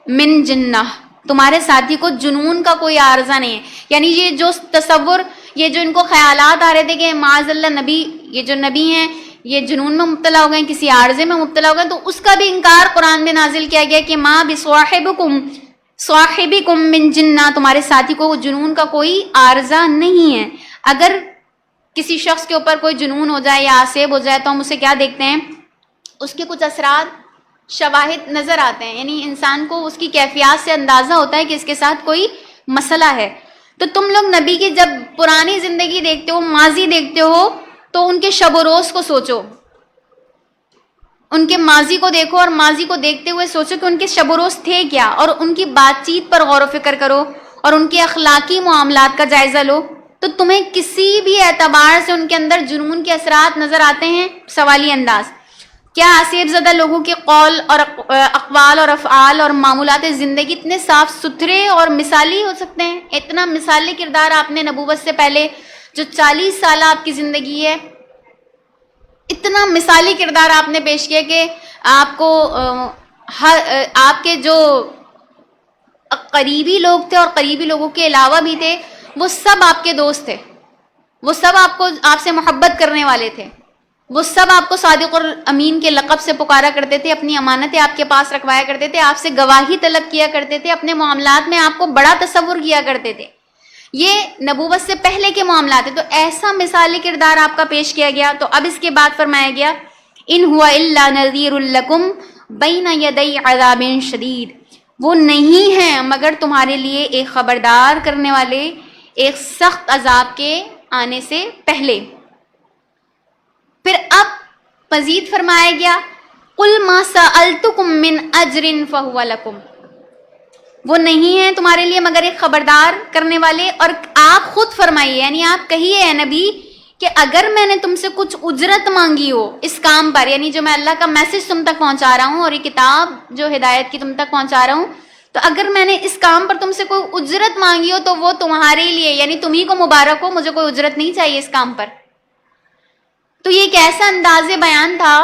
من جنہ، تمہارے ساتھی کو جنون کا کوئی عارضہ نہیں ہے، یعنی یہ جو تصور، یہ جو ان کو خیالات آ رہے تھے کہ معاذ اللہ نبی، یہ جو نبی ہیں یہ جنون میں مبتلا ہو گئے، کسی عارضے میں مبتلا ہو گئے، تو اس کا بھی انکار قرآن میں نازل کیا گیا کہ ما بصاحبکم من جنہ، تمہارے ساتھی کو جنون کا کوئی عارضہ نہیں ہے۔ اگر کسی شخص کے اوپر کوئی جنون ہو جائے یا آسیب ہو جائے تو ہم اسے کیا دیکھتے ہیں؟ اس کے کچھ اثرات، شواہد نظر آتے ہیں، یعنی انسان کو اس کی کیفیات سے اندازہ ہوتا ہے کہ اس کے ساتھ کوئی مسئلہ ہے۔ تو تم لوگ نبی کی جب پرانی زندگی دیکھتے ہو، ماضی دیکھتے ہو، تو ان کے شب و روز کو سوچو، ان کے ماضی کو دیکھو اور ماضی کو دیکھتے ہوئے سوچو کہ ان کے شب و روز تھے کیا، اور ان کی بات چیت پر غور و فکر کرو اور ان کے اخلاقی معاملات کا جائزہ لو، تو تمہیں کسی بھی اعتبار سے ان کے اندر جنون کے اثرات نظر آتے ہیں؟ سوالی انداز۔ کیا آسیب زدہ لوگوں کے قول اور اقوال اور افعال اور معمولات زندگی اتنے صاف ستھرے اور مثالی ہو سکتے ہیں؟ اتنا مثالی کردار آپ نے نبوت سے پہلے جو 40 سالہ آپ کی زندگی ہے، اتنا مثالی کردار آپ نے پیش کیا کہ آپ کو آپ کے جو قریبی لوگ تھے اور قریبی لوگوں کے علاوہ بھی تھے، وہ سب آپ کے دوست تھے، وہ سب آپ سے محبت کرنے والے تھے، وہ سب آپ کو صادق اور امین کے لقب سے پکارا کرتے تھے، اپنی امانتیں آپ کے پاس رکھوایا کرتے تھے، آپ سے گواہی طلب کیا کرتے تھے، اپنے معاملات میں آپ کو بڑا تصور کیا کرتے تھے۔ یہ نبوت سے پہلے کے معاملات ہیں، تو ایسا مثالی کردار آپ کا پیش کیا گیا۔ تو اب اس کے بعد فرمایا گیا ان ہوا الا نذیر لکم بین یدی عذاب شدید، وہ نہیں ہیں مگر تمہارے لیے ایک خبردار کرنے والے ایک سخت عذاب کے آنے سے پہلے۔ پھر اب مزید فرمایا گیا قل ما سألتکم من اجر فہو لکم، وہ نہیں ہیں تمہارے لیے مگر ایک خبردار کرنے والے، اور آپ خود فرمائیے، یعنی آپ کہیے اے نبی کہ اگر میں نے تم سے کچھ اجرت مانگی ہو اس کام پر، یعنی جو میں اللہ کا میسج تم تک پہنچا رہا ہوں اور یہ کتاب جو ہدایت کی تم تک پہنچا رہا ہوں، تو اگر میں نے اس کام پر تم سے کوئی اجرت مانگی ہو تو وہ تمہارے لیے، یعنی تمہیں کو مبارک ہو، مجھے کوئی اجرت نہیں چاہیے اس کام پر۔ تو یہ ایک ایسا انداز بیان تھا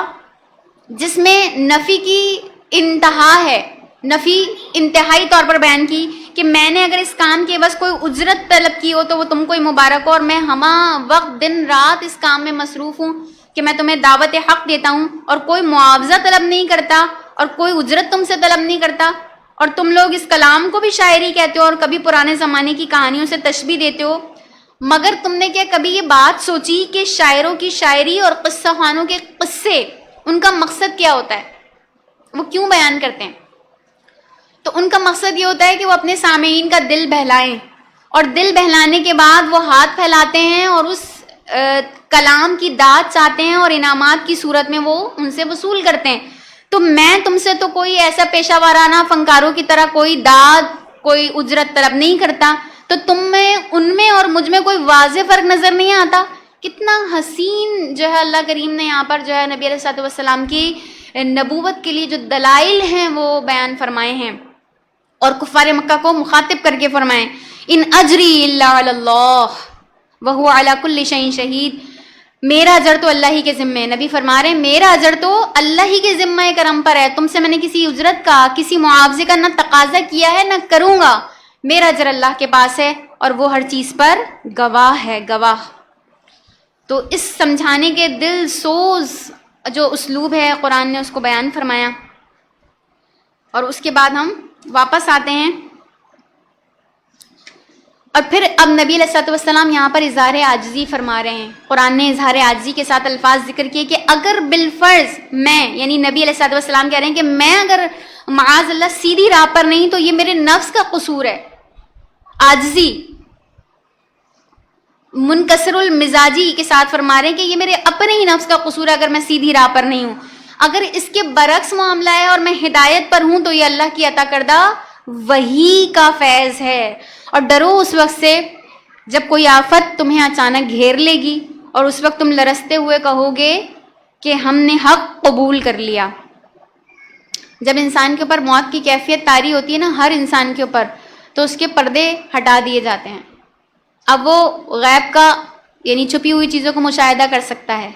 جس میں نفی کی انتہا ہے، نفی انتہائی طور پر بیان کی کہ میں نے اگر اس کام کے بس کوئی اجرت طلب کی ہو تو وہ تم کو ہی مبارک ہو، اور میں ہمہ وقت دن رات اس کام میں مصروف ہوں کہ میں تمہیں دعوت حق دیتا ہوں اور کوئی معاوضہ طلب نہیں کرتا اور کوئی اجرت تم سے طلب نہیں کرتا، اور تم لوگ اس کلام کو بھی شاعری کہتے ہو اور کبھی پرانے زمانے کی کہانیوں سے تشبیہ دیتے ہو، مگر تم نے کیا کبھی یہ بات سوچی کہ شاعروں کی شاعری اور قصہ خوانوں کے قصے ان کا مقصد کیا ہوتا ہے، وہ کیوں بیان کرتے ہیں؟ تو ان کا مقصد یہ ہوتا ہے کہ وہ اپنے سامعین کا دل بہلائیں، اور دل بہلانے کے بعد وہ ہاتھ پھیلاتے ہیں اور اس کلام کی داد چاہتے ہیں اور انعامات کی صورت میں وہ ان سے وصول کرتے ہیں۔ تو میں تم سے تو کوئی ایسا پیشہ وارانہ فنکاروں کی طرح کوئی داد کوئی اجرت طلب نہیں کرتا، تو تم میں ان میں اور مجھ میں کوئی واضح فرق نظر نہیں آتا؟ کتنا حسین جو ہے اللہ کریم نے یہاں پر جو ہے نبی علیہ الصلوۃ والسلام کی نبوت کے لیے جو دلائل ہیں وہ بیان فرمائے ہیں، اور کفار مکہ کو مخاطب کر کے فرمائیں ان اجری الا علی اللہ وہو علی کل شیء شہید، میرا اجر تو اللہ ہی کے ذمے ہے۔ نبی فرما رہے ہیں میرا اجر تو اللہ ہی کے ذمہ کرم پر ہے، تم سے میں نے کسی اجرت کا کسی معاوضے کا نہ تقاضا کیا ہے نہ کروں گا، میرا اجر اللہ کے پاس ہے اور وہ ہر چیز پر گواہ ہے، گواہ۔ تو اس سمجھانے کے دل سوز جو اسلوب ہے قرآن نے اس کو بیان فرمایا، اور اس کے بعد ہم واپس آتے ہیں، اور پھر اب نبی علیہ الصلوۃ والسلام یہاں پر اظہار عاجزی فرما رہے ہیں۔ قرآن نے اظہار عاجزی کے ساتھ الفاظ ذکر کیے کہ اگر بالفرض میں، یعنی نبی علیہ الصلوۃ والسلام کہہ رہے ہیں کہ میں اگر معاذ اللہ سیدھی راہ پر نہیں تو یہ میرے نفس کا قصور ہے، عاجزی منکسر المزاجی کے ساتھ فرما رہے ہیں کہ یہ میرے اپنے ہی نفس کا قصور ہے اگر میں سیدھی راہ پر نہیں ہوں۔ اگر اس کے برعکس معاملہ ہے اور میں ہدایت پر ہوں تو یہ اللہ کی عطا کردہ وحی کا فیض ہے، اور ڈرو اس وقت سے جب کوئی آفت تمہیں اچانک گھیر لے گی اور اس وقت تم لرزتے ہوئے کہو گے کہ ہم نے حق قبول کر لیا۔ جب انسان کے اوپر موت کی کیفیت طاری ہوتی ہے نا، ہر انسان کے اوپر، تو اس کے پردے ہٹا دیے جاتے ہیں، اب وہ غیب کا یعنی چھپی ہوئی چیزوں کو مشاہدہ کر سکتا ہے،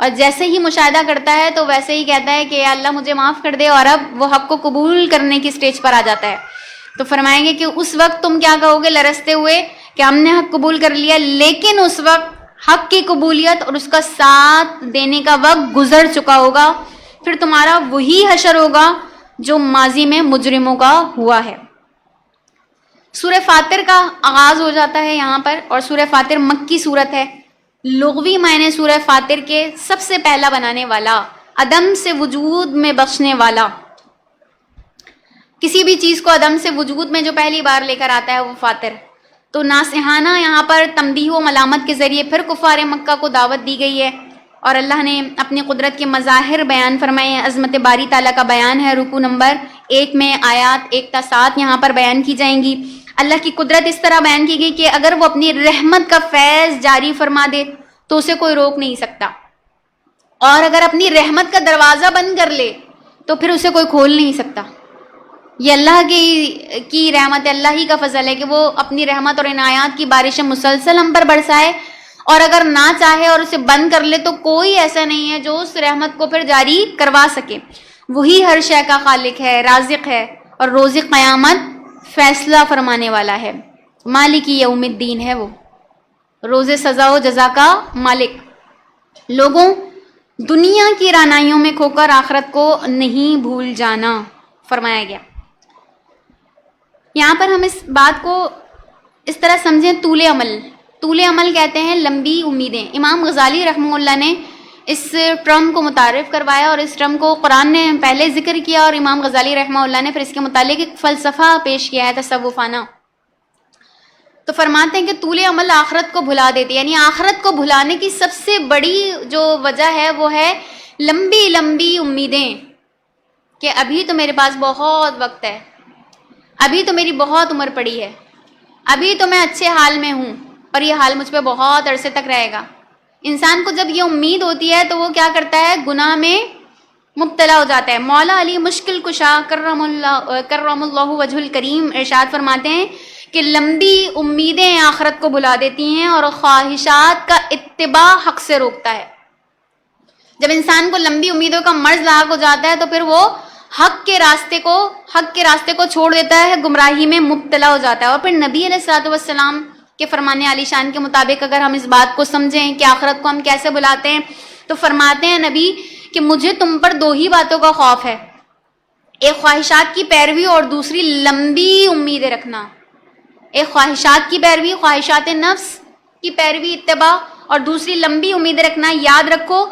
اور جیسے ہی مشاہدہ کرتا ہے تو ویسے ہی کہتا ہے کہ اللہ مجھے معاف کر دے، اور اب وہ حق کو قبول کرنے کی سٹیج پر آ جاتا ہے۔ تو فرمائیں گے کہ اس وقت تم کیا کہو گے لرزتے ہوئے کہ ہم نے حق قبول کر لیا، لیکن اس وقت حق کی قبولیت اور اس کا ساتھ دینے کا وقت گزر چکا ہوگا، پھر تمہارا وہی حشر ہوگا جو ماضی میں مجرموں کا ہوا ہے۔ سورہ فاطر کا آغاز ہو جاتا ہے یہاں پر، اور سورہ فاطر مکی صورت ہے۔ لغوی معنی سورہ فاطر کے سب سے پہلا بنانے والا، عدم سے وجود میں بخشنے والا، کسی بھی چیز کو عدم سے وجود میں جو پہلی بار لے کر آتا ہے وہ فاطر۔ تو ناصحانہ یہاں پر تنبیہ و ملامت کے ذریعے پھر کفار مکہ کو دعوت دی گئی ہے، اور اللہ نے اپنی قدرت کے مظاہر بیان فرمائے ہیں۔ عظمت باری تعالیٰ کا بیان ہے، رکوع نمبر 1 میں آیات 1 تا 7 یہاں پر بیان کی جائیں گی۔ اللہ کی قدرت اس طرح بیان کی گئی کہ اگر وہ اپنی رحمت کا فیض جاری فرما دے تو اسے کوئی روک نہیں سکتا، اور اگر اپنی رحمت کا دروازہ بند کر لے تو پھر اسے کوئی کھول نہیں سکتا۔ یہ اللہ کی رحمت، اللہ ہی کا فضل ہے کہ وہ اپنی رحمت اور عنایات کی بارشیں مسلسل ہم پر برسائے، اور اگر نہ چاہے اور اسے بند کر لے تو کوئی ایسا نہیں ہے جو اس رحمت کو پھر جاری کروا سکے۔ وہی ہر شے کا خالق ہے، رازق ہے، اور روز قیامت فیصلہ فرمانے والا ہے، مالک یوم الدین ہے، وہ روز سزا و جزا کا مالک۔ لوگوں، دنیا کی رعنائیوں میں کھو کر آخرت کو نہیں بھول جانا فرمایا گیا۔ یہاں پر ہم اس بات کو اس طرح سمجھیں، طول عمل، طول عمل کہتے ہیں لمبی امیدیں۔ امام غزالی رحمہ اللہ نے اس ٹرم کو متعارف کروایا، اور اس ٹرم کو قرآن نے پہلے ذکر کیا، اور امام غزالی رحمہ اللہ نے پھر اس کے متعلق ایک فلسفہ پیش کیا ہے تصوفانہ۔ تو فرماتے ہیں کہ طول عمل آخرت کو بھلا دیتی ہے، یعنی آخرت کو بھلانے کی سب سے بڑی جو وجہ ہے وہ ہے لمبی لمبی امیدیں، کہ ابھی تو میرے پاس بہت وقت ہے، ابھی تو میری بہت عمر پڑی ہے، ابھی تو میں اچھے حال میں ہوں، اور یہ حال مجھ پہ بہت عرصے تک رہے گا۔ انسان کو جب یہ امید ہوتی ہے تو وہ کیا کرتا ہے؟ گناہ میں مبتلا ہو جاتا ہے۔ مولا علی مشکل کشا کرم اللہ وجہ الکریم ارشاد فرماتے ہیں کہ لمبی امیدیں آخرت کو بھلا دیتی ہیں، اور خواہشات کا اتباع حق سے روکتا ہے۔ جب انسان کو لمبی امیدوں کا مرض لاحق ہو جاتا ہے تو پھر وہ حق کے راستے کو چھوڑ دیتا ہے، گمراہی میں مبتلا ہو جاتا ہے۔ اور پھر نبی علیہ الصلوۃ والسلام کے فرمانے عالی شان کے مطابق اگر ہم اس بات کو سمجھیں کہ آخرت کو ہم کیسے بلاتے ہیں، تو فرماتے ہیں نبی کہ مجھے تم پر دو ہی باتوں کا خوف ہے، ایک خواہشات کی پیروی اور دوسری لمبی امیدیں رکھنا۔ ایک خواہشات کی پیروی، خواہشات نفس کی پیروی، اتباع، اور دوسری لمبی امیدیں رکھنا۔ یاد رکھو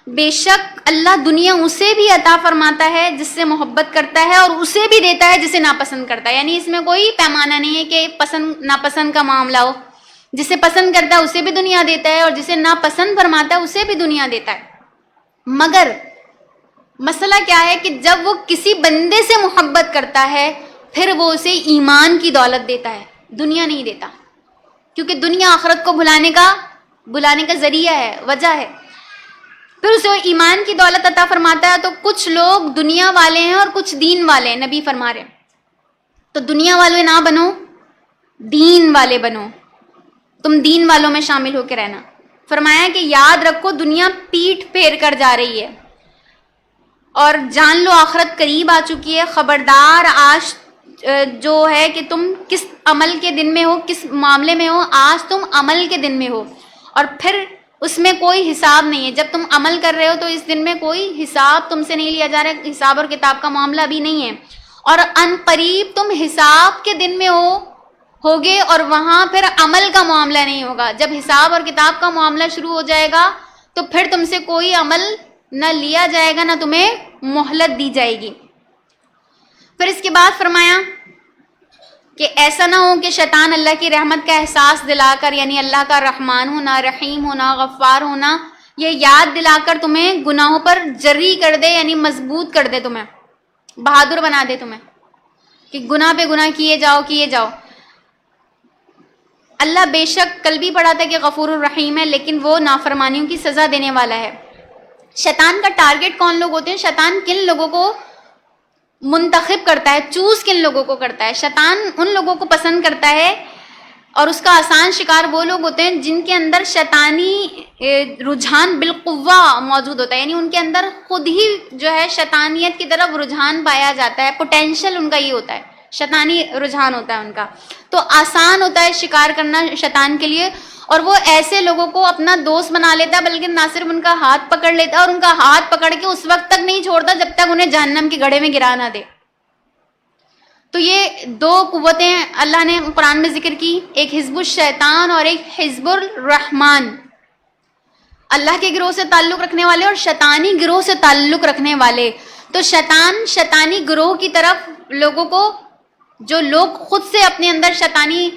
بے شک اللہ دنیا اسے بھی عطا فرماتا ہے جس سے محبت کرتا ہے، اور اسے بھی دیتا ہے جسے ناپسند کرتا ہے، یعنی اس میں کوئی پیمانہ نہیں ہے کہ پسند ناپسند کا معاملہ ہو۔ جسے پسند کرتا ہے اسے بھی دنیا دیتا ہے، اور جسے ناپسند فرماتا ہے اسے بھی دنیا دیتا ہے۔ مگر مسئلہ کیا ہے کہ جب وہ کسی بندے سے محبت کرتا ہے پھر وہ اسے ایمان کی دولت دیتا ہے، دنیا نہیں دیتا، کیونکہ دنیا آخرت کو بھلانے کا ذریعہ ہے، وجہ ہے۔ پھر اسے ایمان کی دولت عطا فرماتا ہے۔ تو کچھ لوگ دنیا والے ہیں اور کچھ دین والے ہیں، نبی فرما رہے ہیں، تو دنیا والے نہ بنو، دین والے بنو، تم دین والوں میں شامل ہو کے رہنا۔ فرمایا کہ یاد رکھو دنیا پیٹھ پھیر کر جا رہی ہے، اور جان لو آخرت قریب آ چکی ہے۔ خبردار، آج جو ہے کہ تم کس عمل کے دن میں ہو، کس معاملے میں ہو، آج تم عمل کے دن میں ہو، اور پھر اس میں کوئی حساب نہیں ہے۔ جب تم عمل کر رہے ہو تو اس دن میں کوئی حساب تم سے نہیں لیا جا رہا، حساب اور کتاب کا معاملہ بھی نہیں ہے، اور ان قریب تم حساب کے دن میں ہوگے، اور وہاں پھر عمل کا معاملہ نہیں ہوگا۔ جب حساب اور کتاب کا معاملہ شروع ہو جائے گا تو پھر تم سے کوئی عمل نہ لیا جائے گا، نہ تمہیں مہلت دی جائے گی۔ پھر اس کے بعد فرمایا کہ ایسا نہ ہو کہ شیطان اللہ کی رحمت کا احساس دلا کر، یعنی اللہ کا رحمان ہونا، رحیم ہونا، غفار ہونا، یہ یاد دلا کر تمہیں گناہوں پر جری کر دے، یعنی مضبوط کر دے، تمہیں بہادر بنا دے، تمہیں کہ گناہ پہ گناہ کیے جاؤ۔ اللہ بے شک کل بھی پڑھا تھا کہ غفور الرحیم ہے، لیکن وہ نافرمانیوں کی سزا دینے والا ہے۔ شیطان کا ٹارگٹ کون لوگ ہوتے ہیں؟ شیطان کن لوگوں کو منتخب کرتا ہے، چوز کن لوگوں کو کرتا ہے؟ شیطان ان لوگوں کو پسند کرتا ہے، اور اس کا آسان شکار وہ لوگ ہوتے ہیں جن کے اندر شیطانی رجحان بالقوہ موجود ہوتا ہے، یعنی ان کے اندر خود ہی جو ہے شیطانیت کی طرف رجحان پایا جاتا ہے، پوٹینشل ان کا یہ ہوتا ہے، شیطانی رجحان ہوتا ہے ان کا، تو آسان ہوتا ہے شکار کرنا شیطان کے لیے، اور وہ ایسے لوگوں کو اپنا دوست بنا لیتا ہے، بلکہ نہ صرف ان کا ہاتھ پکڑ لیتا ہے، اور ان کا ہاتھ پکڑ کے اس وقت تک نہیں چھوڑتا جب تک انہیں جہنم کے گڑھے میں گرا نہ دے۔ تو یہ دو قوتیں اللہ نے قرآن میں ذکر کی، ایک حزب الشیطان اور ایک حزب الرحمن، اللہ کے گروہ سے تعلق رکھنے والے اور شیطانی گروہ سے تعلق رکھنے والے۔ تو شیطانی گروہ کی طرف لوگوں کو، جو لوگ خود سے اپنے اندر شیطانی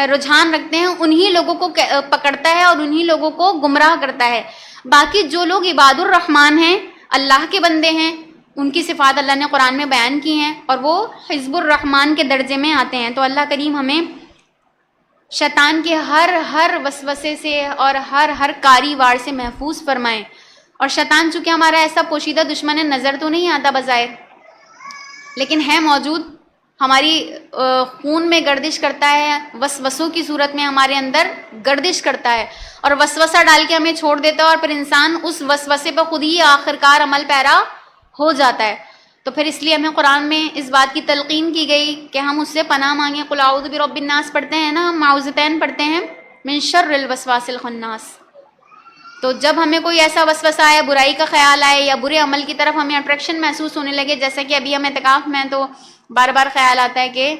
رجحان رکھتے ہیں، انہی لوگوں کو پکڑتا ہے اور انہی لوگوں کو گمراہ کرتا ہے۔ باقی جو لوگ عباد الرحمن ہیں، اللہ کے بندے ہیں، ان کی صفات اللہ نے قرآن میں بیان کی ہیں، اور وہ حزب الرحمن کے درجے میں آتے ہیں۔ تو اللہ کریم ہمیں شیطان کے ہر وسوسے سے اور ہر کاری وار سے محفوظ فرمائیں۔ اور شیطان چونکہ ہمارا ایسا پوشیدہ دشمن ہے، نظر تو نہیں آتا بظاہر، لیکن ہے موجود، ہماری خون میں گردش کرتا ہے، وسوسوں کی صورت میں ہمارے اندر گردش کرتا ہے، اور وسوسہ ڈال کے ہمیں چھوڑ دیتا ہے، اور پھر انسان اس وسوسے پہ خود ہی آخرکار عمل پیرا ہو جاتا ہے۔ تو پھر اس لیے ہمیں قرآن میں اس بات کی تلقین کی گئی کہ ہم اس سے پناہ مانگیں. قل اعوذ برب الناس پڑھتے ہیں نا، ہم معوذتین پڑھتے ہیں من شر الوسواس الخناس. تو جب ہمیں کوئی ایسا وسوسہ آئے، برائی کا خیال آئے یا برے عمل کی طرف ہمیں اٹریکشن محسوس ہونے لگے، جیسا کہ ابھی ہم اعتکاف میں تو بار بار خیال آتا ہے کہ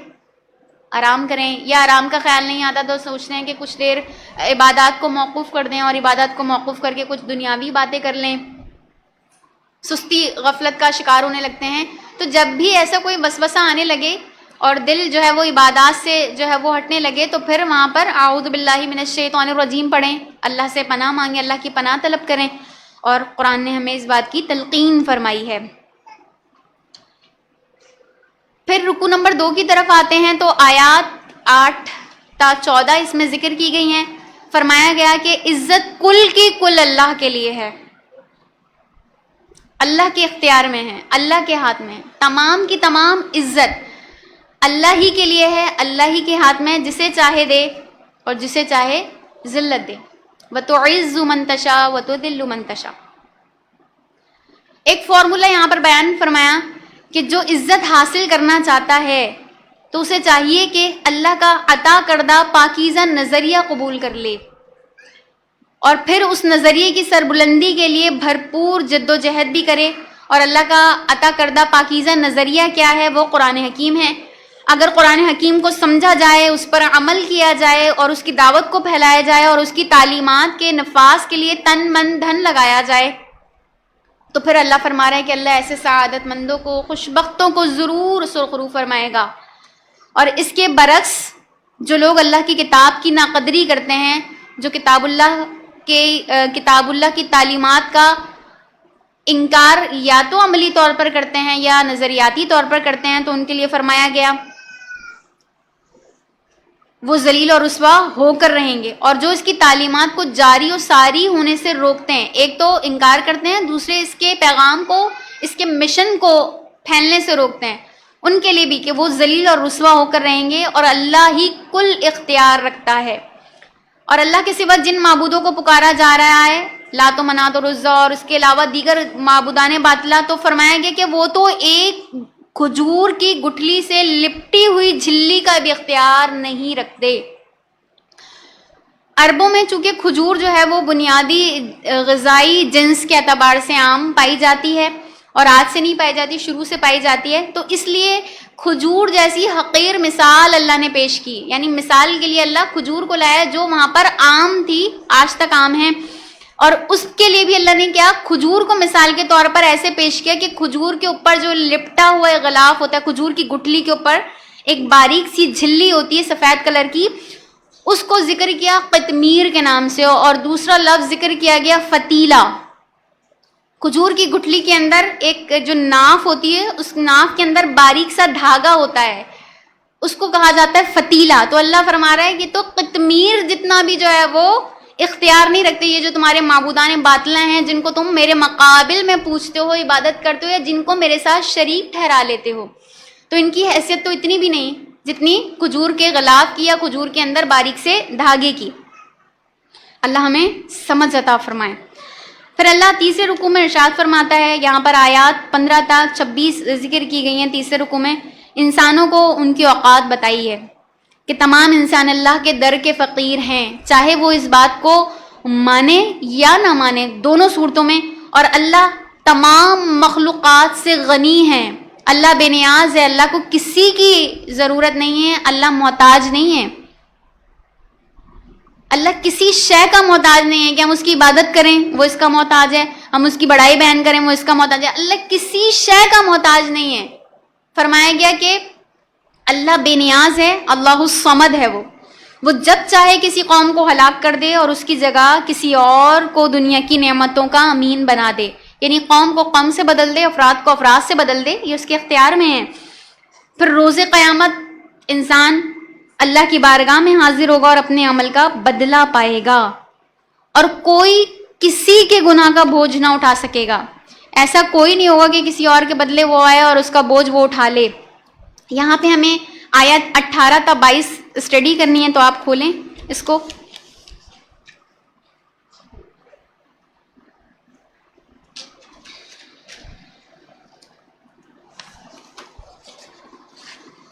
آرام کریں، یا آرام کا خیال نہیں آتا تو سوچتے ہیں کہ کچھ دیر عبادات کو موقوف کر دیں، اور عبادات کو موقوف کر کے کچھ دنیاوی باتیں کر لیں، سستی غفلت کا شکار ہونے لگتے ہیں. تو جب بھی ایسا کوئی وسوسہ آنے لگے اور دل جو ہے وہ عبادات سے جو ہے وہ ہٹنے لگے، تو پھر وہاں پر اعوذ باللہ من الشیطان الرجیم پڑھیں، اللہ سے پناہ مانگیں، اللہ کی پناہ طلب کریں. اور قرآن نے ہمیں اس بات کی تلقین فرمائی ہے. پھر رکوع نمبر 2 کی طرف آتے ہیں تو آیات 8 تا 14 اس میں ذکر کی گئی ہیں. فرمایا گیا کہ عزت کل کی کل اللہ کے لیے ہے، اللہ کے اختیار میں ہے، اللہ کے ہاتھ میں ہے. تمام کی تمام عزت اللہ ہی کے لیے ہے، اللہ ہی کے ہاتھ میں، جسے چاہے دے اور جسے چاہے ذلت دے. وَتُعِزُّ مَن تَشَاءُ وَتُذِلُّ مَن تَشَاءُ. ایک فارمولہ یہاں پر بیان فرمایا کہ جو عزت حاصل کرنا چاہتا ہے تو اسے چاہیے کہ اللہ کا عطا کردہ پاکیزہ نظریہ قبول کر لے، اور پھر اس نظریے کی سربلندی کے لیے بھرپور جد و جہد بھی کرے. اور اللہ کا عطا کردہ پاکیزہ نظریہ کیا ہے؟ وہ قرآن حکیم ہے. اگر قرآن حکیم کو سمجھا جائے، اس پر عمل کیا جائے اور اس کی دعوت کو پھیلایا جائے اور اس کی تعلیمات کے نفاذ کے لیے تن من دھن لگایا جائے، تو پھر اللہ فرما رہا ہے کہ اللہ ایسے سعادت مندوں کو، خوشبختوں کو ضرور سرخرو فرمائے گا. اور اس کے برعکس جو لوگ اللہ کی کتاب کی ناقدری کرتے ہیں، جو کتاب اللہ کی تعلیمات کا انکار یا تو عملی طور پر کرتے ہیں یا نظریاتی طور پر کرتے ہیں، تو ان کے لیے فرمایا گیا وہ ذلیل اور رسوا ہو کر رہیں گے. اور جو اس کی تعلیمات کو جاری و ساری ہونے سے روکتے ہیں، ایک تو انکار کرتے ہیں، دوسرے اس کے پیغام کو، اس کے مشن کو پھیلنے سے روکتے ہیں، ان کے لیے بھی کہ وہ ذلیل اور رسوا ہو کر رہیں گے. اور اللہ ہی کل اختیار رکھتا ہے، اور اللہ کے سوا جن معبودوں کو پکارا جا رہا ہے، لات و منات اور عزا اور اس کے علاوہ دیگر معبودان باطلہ، تو فرمایا گیا کہ وہ تو ایک کھجور کی گٹھلی سے لپٹی ہوئی جھلی کا بھی اختیار نہیں رکھتے. عربوں میں چونکہ کھجور جو ہے وہ بنیادی غذائی جنس کے اعتبار سے عام پائی جاتی ہے، اور آج سے نہیں پائی جاتی، شروع سے پائی جاتی ہے. تو اس لیے کھجور جیسی حقیر مثال اللہ نے پیش کی، یعنی مثال کے لیے اللہ کھجور کو لایا جو وہاں پر عام تھی، آج تک عام ہے. اور اس کے لیے بھی اللہ نے کیا، کھجور کو مثال کے طور پر ایسے پیش کیا کہ کھجور کے اوپر جو لپٹا ہوا غلاف ہوتا ہے، کھجور کی گٹھلی کے اوپر ایک باریک سی جھلی ہوتی ہے سفید کلر کی، اس کو ذکر کیا قطمیر کے نام سے. اور دوسرا لفظ ذکر کیا گیا فتیلہ. کھجور کی گٹھلی کے اندر ایک جو ناف ہوتی ہے، اس ناف کے اندر باریک سا دھاگا ہوتا ہے، اس کو کہا جاتا ہے فتیلہ. تو اللہ فرما رہا ہے کہ تو قطمیر جتنا بھی جو ہے وہ اختیار نہیں رکھتے یہ جو تمہارے معبودان باطلہ ہیں، جن کو تم میرے مقابل میں پوچھتے ہو، عبادت کرتے ہو، یا جن کو میرے ساتھ شریک ٹھہرا لیتے ہو. تو ان کی حیثیت تو اتنی بھی نہیں جتنی کھجور کے غلاف کی یا کھجور کے اندر باریک سے دھاگے کی. اللہ ہمیں سمجھ عطا فرمائے. پھر اللہ تیسرے رکوع میں ارشاد فرماتا ہے، یہاں پر آیات 15 تا 26 ذکر کی گئی ہیں. تیسرے رکوع میں انسانوں کو ان کی اوقات بتائی ہے کہ تمام انسان اللہ کے در کے فقیر ہیں، چاہے وہ اس بات کو مانے یا نہ مانے، دونوں صورتوں میں. اور اللہ تمام مخلوقات سے غنی ہے، اللہ بے نیاز ہے، اللہ کو کسی کی ضرورت نہیں ہے، اللہ محتاج نہیں ہے. اللہ کسی شے کا محتاج نہیں ہے کہ ہم اس کی عبادت کریں وہ اس کا محتاج ہے، ہم اس کی بڑائی بیان کریں وہ اس کا محتاج ہے. اللہ کسی شے کا محتاج نہیں ہے. فرمایا گیا کہ اللہ بے نیاز ہے، اللہ الصمد ہے. وہ جب چاہے کسی قوم کو ہلاک کر دے اور اس کی جگہ کسی اور کو دنیا کی نعمتوں کا امین بنا دے، یعنی قوم کو قوم سے بدل دے، افراد کو افراد سے بدل دے، یہ اس کے اختیار میں ہے. پھر روز قیامت انسان اللہ کی بارگاہ میں حاضر ہوگا اور اپنے عمل کا بدلہ پائے گا، اور کوئی کسی کے گناہ کا بوجھ نہ اٹھا سکے گا. ایسا کوئی نہیں ہوگا کہ کسی اور کے بدلے وہ آئے اور اس کا بوجھ وہ اٹھا لے. یہاں پہ ہمیں آیت 18 تا 22 اسٹڈی کرنی ہے، تو آپ کھولیں اس کو.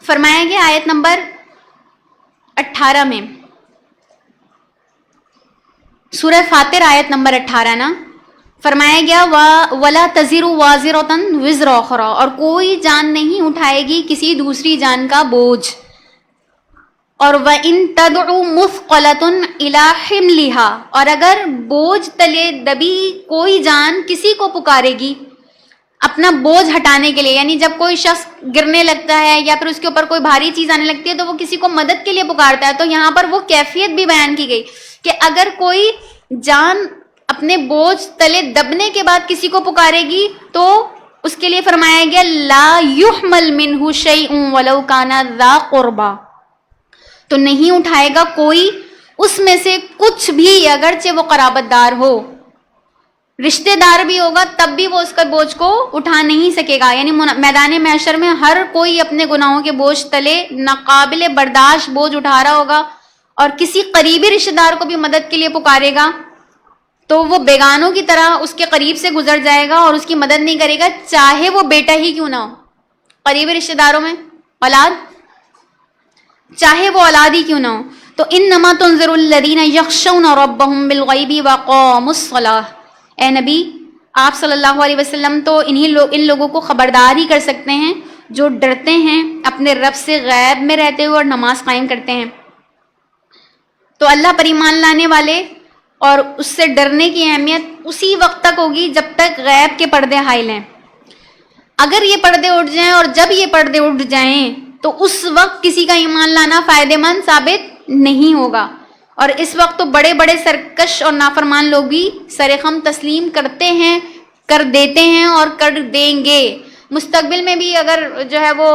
فرمایا گیا آیت نمبر 18 میں، سورہ فاطر آیت نمبر 18 نا، فرمایا گیا وَلَا تَزِرُ وَازِرَةً وِزْرَ أُخْرَىٰ، اور کوئی جان نہیں اٹھائے گی کسی دوسری جان کا بوجھ، اور وَإِن تَدْعُ مُثْقَلَةٌ إِلَىٰ حِمْلِهَا، اور اگر بوجھ تلے دبی کوئی جان کسی کو پکارے گی اپنا بوجھ ہٹانے کے لیے، یعنی جب کوئی شخص گرنے لگتا ہے یا پھر اس کے اوپر کوئی بھاری چیز آنے لگتی ہے تو وہ کسی کو مدد کے لیے پکارتا ہے، تو یہاں پر وہ کیفیت بھی بیان کی گئی کہ اگر کوئی جان اپنے بوجھ تلے دبنے کے بعد کسی کو پکارے گی تو اس کے لیے فرمایا گیا لا يحمل منه شيء ولو كان ذا قربى، تو نہیں اٹھائے گا کوئی اس میں سے کچھ بھی اگرچہ وہ قرابت دار ہو، رشتہ دار بھی ہوگا تب بھی وہ اس کا بوجھ کو اٹھا نہیں سکے گا، یعنی میدان محشر میں ہر کوئی اپنے گناہوں کے بوجھ تلے ناقابل برداشت بوجھ اٹھا رہا ہوگا، اور کسی قریبی رشتہ دار کو بھی مدد کے لیے پکارے گا تو وہ بیگانوں کی طرح اس کے قریب سے گزر جائے گا اور اس کی مدد نہیں کرے گا، چاہے وہ بیٹا ہی کیوں نہ ہو، قریبی رشتہ داروں میں اولاد، چاہے وہ اولاد ہی کیوں نہ ہو۔ تو انما تنذر الذین یخشون ربهم بالغیب واقاموا الصلاۃ، اے نبی آپ صلی اللہ علیہ وسلم تو ان لوگوں کو خبردار ہی کر سکتے ہیں جو ڈرتے ہیں اپنے رب سے غیب میں رہتے ہوئے اور نماز قائم کرتے ہیں۔ تو اللہ پر ایمان لانے والے اور اس سے ڈرنے کی اہمیت اسی وقت تک ہوگی جب تک غیب کے پردے حائل ہیں، اگر یہ پردے اٹھ جائیں اور جب یہ پردے اٹھ جائیں تو اس وقت کسی کا ایمان لانا فائدہ مند ثابت نہیں ہوگا، اور اس وقت تو بڑے بڑے سرکش اور نافرمان لوگ بھی سر خم تسلیم کرتے ہیں، کر دیتے ہیں اور کر دیں گے، مستقبل میں بھی اگر جو ہے وہ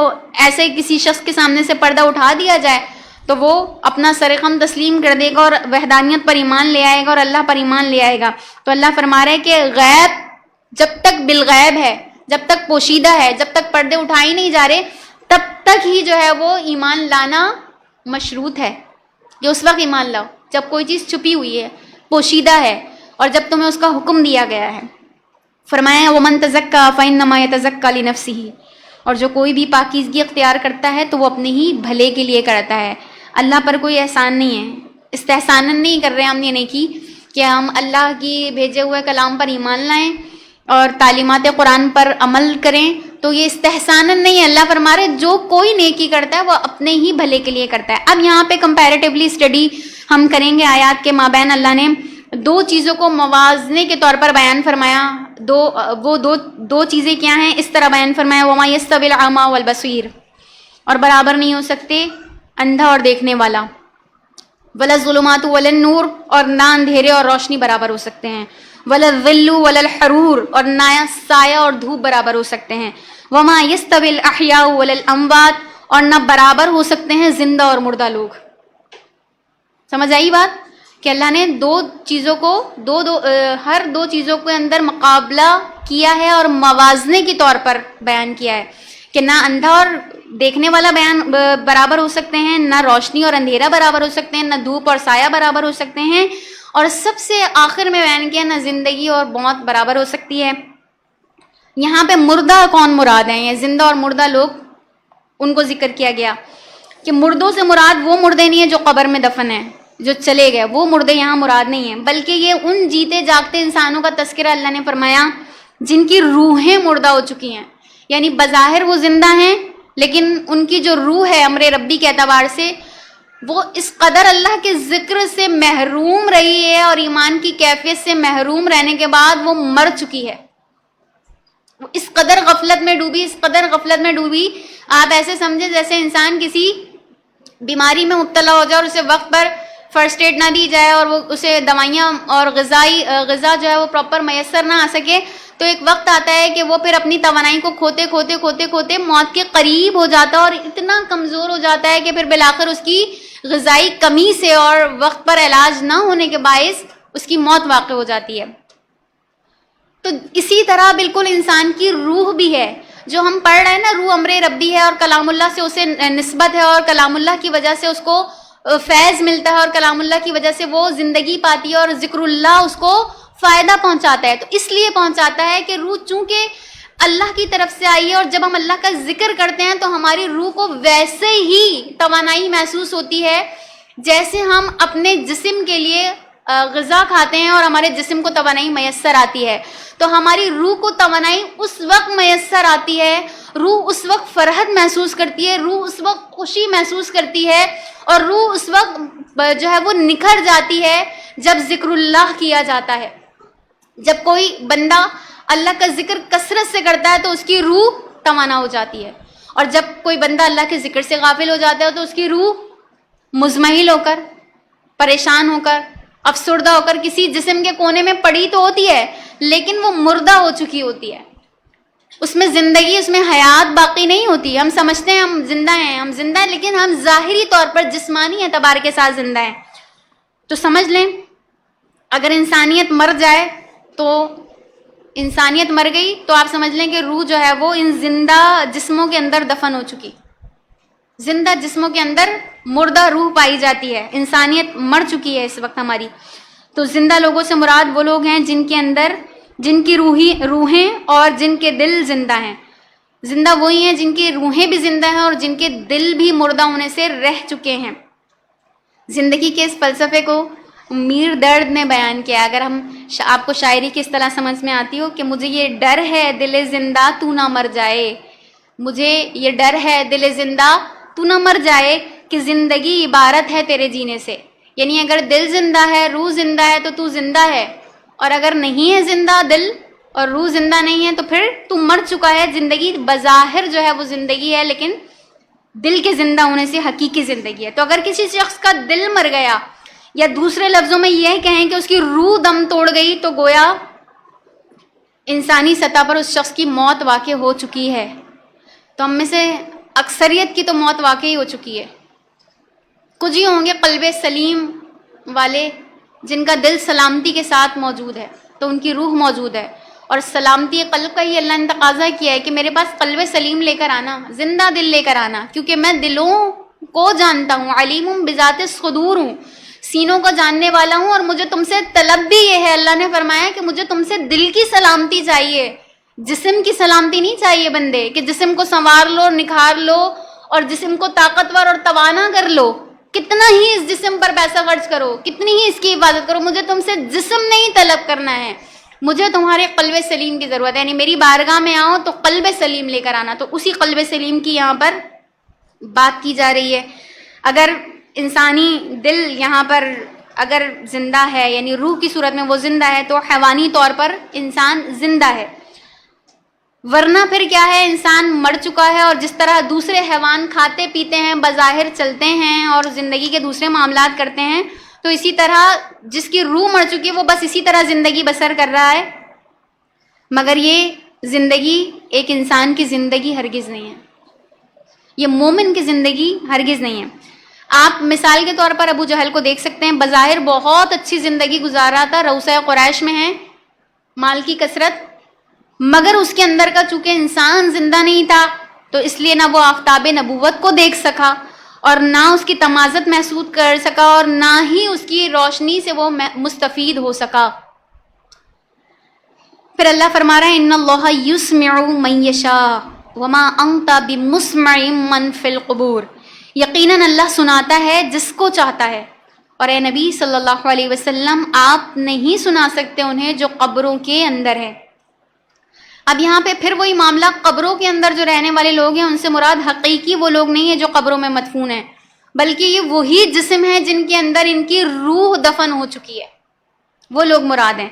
ایسے کسی شخص کے سامنے سے پردہ اٹھا دیا جائے تو وہ اپنا سر خم تسلیم کر دے گا اور وحدانیت پر ایمان لے آئے گا اور اللہ پر ایمان لے آئے گا۔ تو اللہ فرما رہا ہے کہ غیب جب تک بالغیب ہے، جب تک پوشیدہ ہے، جب تک پردے اٹھائے نہیں جا رہے تب تک ہی جو ہے وہ ایمان لانا مشروط ہے، کہ اس وقت ایمان لاؤ جب کوئی چیز چھپی ہوئی ہے، پوشیدہ ہے، اور جب تمہیں اس کا حکم دیا گیا ہے۔ فرمایا وَمَن تَزَكَّىٰ فَإِنَّمَا يَتَزَكَّىٰ لِنَفْسِهِ، اور جو کوئی بھی پاکیزگی اختیار کرتا ہے تو وہ اپنے ہی بھلے کے لیے کرتا ہے، اللہ پر کوئی احسان نہیں ہے، استحسان نہیں کر رہے ہم یہ نہیں کی کہ ہم اللہ کی بھیجے ہوئے کلام پر ایمان لائیں اور تعلیمات قرآن پر عمل کریں، تو یہ استحسان نہیں ہے، اللہ فرما رہے جو کوئی نیکی کرتا ہے وہ اپنے ہی بھلے کے لیے کرتا ہے۔ اب یہاں پہ کمپیریٹیولی اسٹڈی ہم کریں گے آیات کے مابین، اللہ نے دو چیزوں کو موازنے کے طور پر بیان فرمایا، دو چیزیں کیا ہیں اس طرح بیان فرمایا وَمَا يَسْتَوِي الْأَعْمَىٰ وَالْبَصِيرُ، اور برابر نہیں ہو سکتے اندھا اور دیکھنے والا، وَلَا الظُّلُمَاتُ وَلَا النُّورُ، اور نہ اندھیرے اور روشنی برابر ہو سکتے ہیں، وَلَا الظِّلُّ وَلَا الْحَرُورُ، اور نہ سایہ اور دھوپ برابر ہو سکتے ہیں، وَمَا يَسْتَوِي الْأَحْيَاءُ وَلَا الْأَمْوَاتُ، اور نہ برابر ہو سکتے ہیں زندہ اور مردہ لوگ۔ سمجھ آئی بات کہ اللہ نے دو چیزوں کو ہر دو چیزوں کے اندر مقابلہ کیا ہے اور موازنے کے طور پر بیان کیا ہے کہ نہ اندھا اور دیکھنے والا برابر ہو سکتے ہیں، نہ روشنی اور اندھیرا برابر ہو سکتے ہیں، نہ دھوپ اور سایہ برابر ہو سکتے ہیں، اور سب سے آخر میں بیان کیا نہ زندگی اور موت برابر ہو سکتی ہے۔ یہاں پہ مردہ کون مراد ہیں؟ یہ زندہ اور مردہ لوگ، ان کو ذکر کیا گیا کہ مردوں سے مراد وہ مردے نہیں ہیں جو قبر میں دفن ہیں، جو چلے گئے، وہ مردے یہاں مراد نہیں ہیں، بلکہ یہ ان جیتے جاگتے انسانوں کا تذکرہ اللہ نے فرمایا جن کی روحیں مردہ ہو چکی ہیں، یعنی بظاہر وہ زندہ ہیں لیکن ان کی جو روح ہے امر ربی کے اعتبار سے وہ اس قدر اللہ کے ذکر سے محروم رہی ہے اور ایمان کی کیفیت سے محروم رہنے کے بعد وہ مر چکی ہے، وہ اس قدر غفلت میں ڈوبی، آپ ایسے سمجھے جیسے انسان کسی بیماری میں مبتلا ہو جائے اور اسے وقت پر فرسٹ ایڈ نہ دی جائے اور وہ اسے دوائیاں اور غذا جو ہے وہ پراپر میسر نہ آ سکے، تو ایک وقت آتا ہے کہ وہ پھر اپنی توانائی کو کھوتے موت کے قریب ہو جاتا ہے اور اتنا کمزور ہو جاتا ہے کہ پھر بالآخر اس کی غذائی کمی سے اور وقت پر علاج نہ ہونے کے باعث اس کی موت واقع ہو جاتی ہے۔ تو اسی طرح بالکل انسان کی روح بھی ہے، جو ہم پڑھ رہے ہیں نا، روح امر ربی ہے اور کلام اللہ سے اسے نسبت ہے اور کلام اللہ کی وجہ سے اس کو فیض ملتا ہے اور کلام اللہ کی وجہ سے وہ زندگی پاتی ہے اور ذکر اللہ اس کو فائدہ پہنچاتا ہے، تو اس لیے پہنچاتا ہے کہ روح چونکہ اللہ کی طرف سے آئی ہے، اور جب ہم اللہ کا ذکر کرتے ہیں تو ہماری روح کو ویسے ہی توانائی محسوس ہوتی ہے جیسے ہم اپنے جسم کے لیے غذا کھاتے ہیں اور ہمارے جسم کو توانائی میسر آتی ہے. تو ہماری روح کو توانائی اس وقت میسر آتی ہے، روح اس وقت فرحت محسوس کرتی ہے، روح اس وقت خوشی محسوس کرتی ہے، اور روح اس وقت جو ہے وہ نکھر جاتی ہے جب ذکر اللہ کیا جاتا ہے. جب کوئی بندہ اللہ کا ذکر کثرت سے کرتا ہے تو اس کی روح توانا ہو جاتی ہے، اور جب کوئی بندہ اللہ کے ذکر سے غافل ہو جاتا ہے تو اس کی روح مزمحل ہو کر، پریشان ہو کر، افسردہ ہو کر کسی جسم کے کونے میں پڑی تو ہوتی ہے لیکن وہ مردہ ہو چکی ہوتی ہے. اس میں زندگی، اس میں حیات باقی نہیں ہوتی. ہم سمجھتے ہیں ہم زندہ ہیں لیکن ہم ظاہری طور پر جسمانی اعتبار کے ساتھ زندہ ہیں. تو سمجھ لیں اگر انسانیت مر جائے تو انسانیت مر گئی تو آپ سمجھ لیں کہ روح جو ہے وہ ان زندہ جسموں کے اندر دفن ہو چکی. زندہ جسموں کے اندر مردہ روح پائی جاتی ہے. انسانیت مر چکی ہے اس وقت ہماری. تو زندہ لوگوں سے مراد وہ لوگ ہیں جن کی روحیں اور جن کے دل زندہ ہیں. زندہ وہی ہیں جن کی روحیں بھی زندہ ہیں اور جن کے دل بھی مردہ ہونے سے رہ چکے ہیں. زندگی کے اس فلسفے کو میر درد نے بیان کیا. اگر آپ کو شاعری کس طرح سمجھ میں آتی ہو کہ مجھے یہ ڈر ہے دل زندہ تو نہ مر جائے، مجھے یہ ڈر ہے دل زندہ تو نہ مر جائے کہ زندگی عبارت ہے تیرے جینے سے. یعنی اگر دل زندہ ہے، روح زندہ ہے تو زندہ ہے، اور اگر نہیں ہے زندہ دل اور روح زندہ نہیں ہے تو پھر تو مر چکا ہے. زندگی بظاہر جو ہے وہ زندگی ہے لیکن دل کے زندہ ہونے سے حقیقی زندگی ہے. تو اگر کسی شخص کا دل مر گیا، یا دوسرے لفظوں میں یہ کہیں کہ اس کی روح دم توڑ گئی، تو گویا انسانی سطح پر اس شخص کی موت واقع ہو چکی ہے. تو ہم میں سے اکثریت کی تو موت واقعی ہو چکی ہے. کچھ ہی ہوں گے قلب سلیم والے جن کا دل سلامتی کے ساتھ موجود ہے، تو ان کی روح موجود ہے. اور سلامتی قلب کا ہی اللہ نے تقاضا کیا ہے کہ میرے پاس قلب سلیم لے کر آنا، زندہ دل لے کر آنا، کیونکہ میں دلوں کو جانتا ہوں، علیم بذات الصدور ہوں، سینوں کو جاننے والا ہوں. اور مجھے تم سے طلب بھی یہ ہے، اللہ نے فرمایا کہ مجھے تم سے دل کی سلامتی چاہیے، جسم کی سلامتی نہیں چاہیے. بندے کہ جسم کو سنوار لو، نکھار لو اور جسم کو طاقتور اور توانا کر لو، کتنا ہی اس جسم پر پیسہ خرچ کرو، کتنی ہی اس کی حفاظت کرو، مجھے تم سے جسم نہیں طلب کرنا ہے، مجھے تمہارے قلب سلیم کی ضرورت ہے. یعنی میری بارگاہ میں آؤ تو قلب سلیم لے کر آنا. تو اسی قلب سلیم کی یہاں پر بات کی جا رہی ہے. اگر انسانی دل یہاں پر اگر زندہ ہے، یعنی روح کی صورت میں وہ زندہ ہے، تو حیوانی طور پر انسان زندہ ہے. ورنہ پھر کیا ہے، انسان مر چکا ہے. اور جس طرح دوسرے حیوان کھاتے پیتے ہیں، بظاہر چلتے ہیں اور زندگی کے دوسرے معاملات کرتے ہیں، تو اسی طرح جس کی روح مر چکی ہے وہ بس اسی طرح زندگی بسر کر رہا ہے. مگر یہ زندگی ایک انسان کی زندگی ہرگز نہیں ہے، یہ مومن کی زندگی ہرگز نہیں ہے. آپ مثال کے طور پر ابو جہل کو دیکھ سکتے ہیں، بظاہر بہت اچھی زندگی گزار رہا تھا، روسہ قریش میں ہے، مال کی کثرت، مگر اس کے اندر کا چونکہ انسان زندہ نہیں تھا تو اس لیے نہ وہ آفتاب نبوت کو دیکھ سکا اور نہ اس کی تمازت محسوس کر سکا اور نہ ہی اس کی روشنی سے وہ مستفید ہو سکا. پھر اللہ فرما رہا ہے ان اللہ یسمع من یشاء وما انت بمسمع من فی القبور. یقیناً اللہ سناتا ہے جس کو چاہتا ہے، اور اے نبی صلی اللہ علیہ وسلم آپ نہیں سنا سکتے انہیں جو قبروں کے اندر ہے. اب یہاں پہ پھر وہی معاملہ، قبروں کے اندر جو رہنے والے لوگ ہیں ان سے مراد حقیقی وہ لوگ نہیں ہیں جو قبروں میں مدفون ہیں، بلکہ یہ وہی جسم ہے جن کے اندر ان کی روح دفن ہو چکی ہے، وہ لوگ مراد ہیں.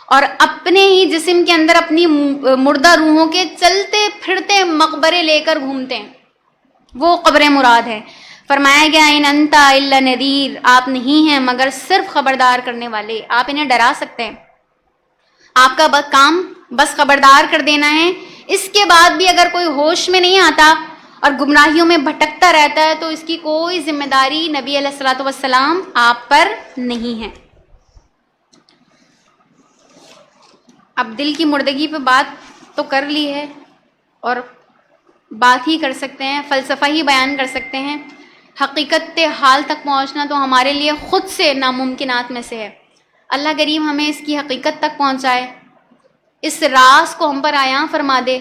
اور اپنے ہی جسم کے اندر اپنی مردہ روحوں کے چلتے پھرتے مقبرے لے کر گھومتے ہیں، وہ قبریں مراد ہے. فرمایا گیا ان انت الا نذیر، آپ نہیں ہیں مگر صرف خبردار کرنے والے، آپ انہیں ڈرا سکتے ہیں، آپ کا کام بس خبردار کر دینا ہے. اس کے بعد بھی اگر کوئی ہوش میں نہیں آتا اور گمراہیوں میں بھٹکتا رہتا ہے تو اس کی کوئی ذمہ داری نبی علیہ الصلوۃ والسلام آپ پر نہیں ہے. اب دل کی مردگی پہ بات تو کر لی ہے اور بات ہی کر سکتے ہیں، فلسفہ ہی بیان کر سکتے ہیں. حقیقت حال تک پہنچنا تو ہمارے لیے خود سے ناممکنات میں سے ہے. اللہ کریم ہمیں اس کی حقیقت تک پہنچائے، اس راز کو ہم پر عیاں فرما دے،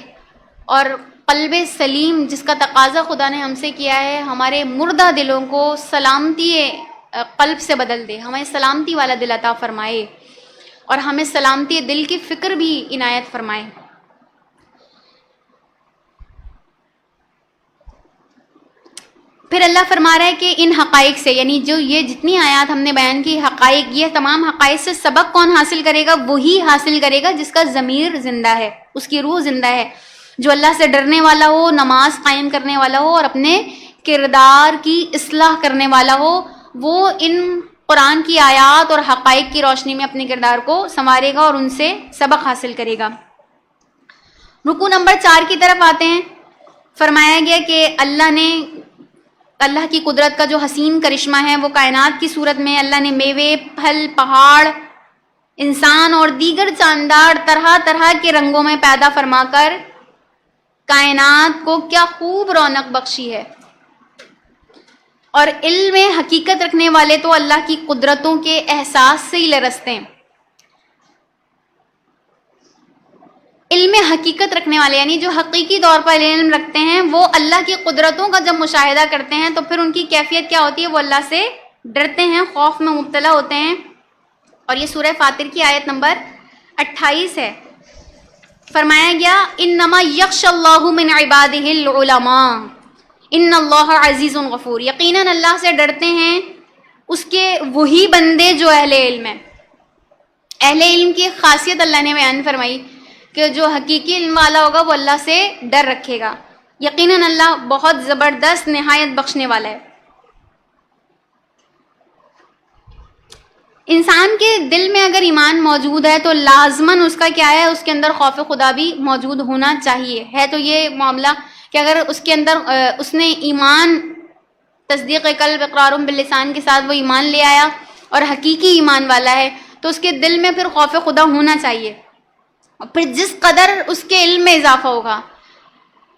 اور قلب سلیم جس کا تقاضا خدا نے ہم سے کیا ہے، ہمارے مردہ دلوں کو سلامتی قلب سے بدل دے، ہمیں سلامتی والا دل عطا فرمائے، اور ہمیں سلامتی دل کی فکر بھی عنایت فرمائے۔ پھر اللہ فرما رہا ہے کہ ان حقائق سے، یعنی جو یہ جتنی آیات ہم نے بیان کی حقائق، یہ تمام حقائق سے سبق کون حاصل کرے گا؟ وہی حاصل کرے گا جس کا ضمیر زندہ ہے، اس کی روح زندہ ہے، جو اللہ سے ڈرنے والا ہو، نماز قائم کرنے والا ہو، اور اپنے کردار کی اصلاح کرنے والا ہو، وہ ان قرآن کی آیات اور حقائق کی روشنی میں اپنے کردار کو سنوارے گا اور ان سے سبق حاصل کرے گا۔ رکوع نمبر 4 کی طرف آتے ہیں۔ فرمایا گیا کہ اللہ کی قدرت کا جو حسین کرشمہ ہے وہ کائنات کی صورت میں اللہ نے میوے، پھل، پہاڑ، انسان اور دیگر جاندار طرح طرح کے رنگوں میں پیدا فرما کر کائنات کو کیا خوب رونق بخشی ہے۔ اور علم حقیقت رکھنے والے تو اللہ کی قدرتوں کے احساس سے ہی لرزتے ہیں۔ علم حقیقت رکھنے والے یعنی جو حقیقی طور پر علم رکھتے ہیں، وہ اللہ کی قدرتوں کا جب مشاہدہ کرتے ہیں تو پھر ان کی کیفیت کیا ہوتی ہے؟ وہ اللہ سے ڈرتے ہیں، خوف میں مبتلا ہوتے ہیں۔ اور یہ سورہ فاطر کی آیت نمبر 28 ہے۔ فرمایا گیا انما یخشی اللہ من عبادہ العلماء ان اللہ عزیز غفور، یقیناً اللہ سے ڈرتے ہیں اس کے وہی بندے جو اہل علم ہیں۔ اہل علم کی خاصیت اللہ نے بیان فرمائی کہ جو حقیقی علم والا ہوگا وہ اللہ سے ڈر رکھے گا، یقیناً اللہ بہت زبردست نہایت بخشنے والا ہے۔ انسان کے دل میں اگر ایمان موجود ہے تو لازماً اس کا کیا ہے؟ اس کے اندر خوف خدا بھی موجود ہونا چاہیے۔ ہے تو یہ معاملہ کہ اگر اس کے اندر اس نے ایمان، تصدیق قلب، اقرار باللسان کے ساتھ وہ ایمان لے آیا اور حقیقی ایمان والا ہے، تو اس کے دل میں پھر خوف خدا ہونا چاہیے۔ اور پھر جس قدر اس کے علم میں اضافہ ہوگا،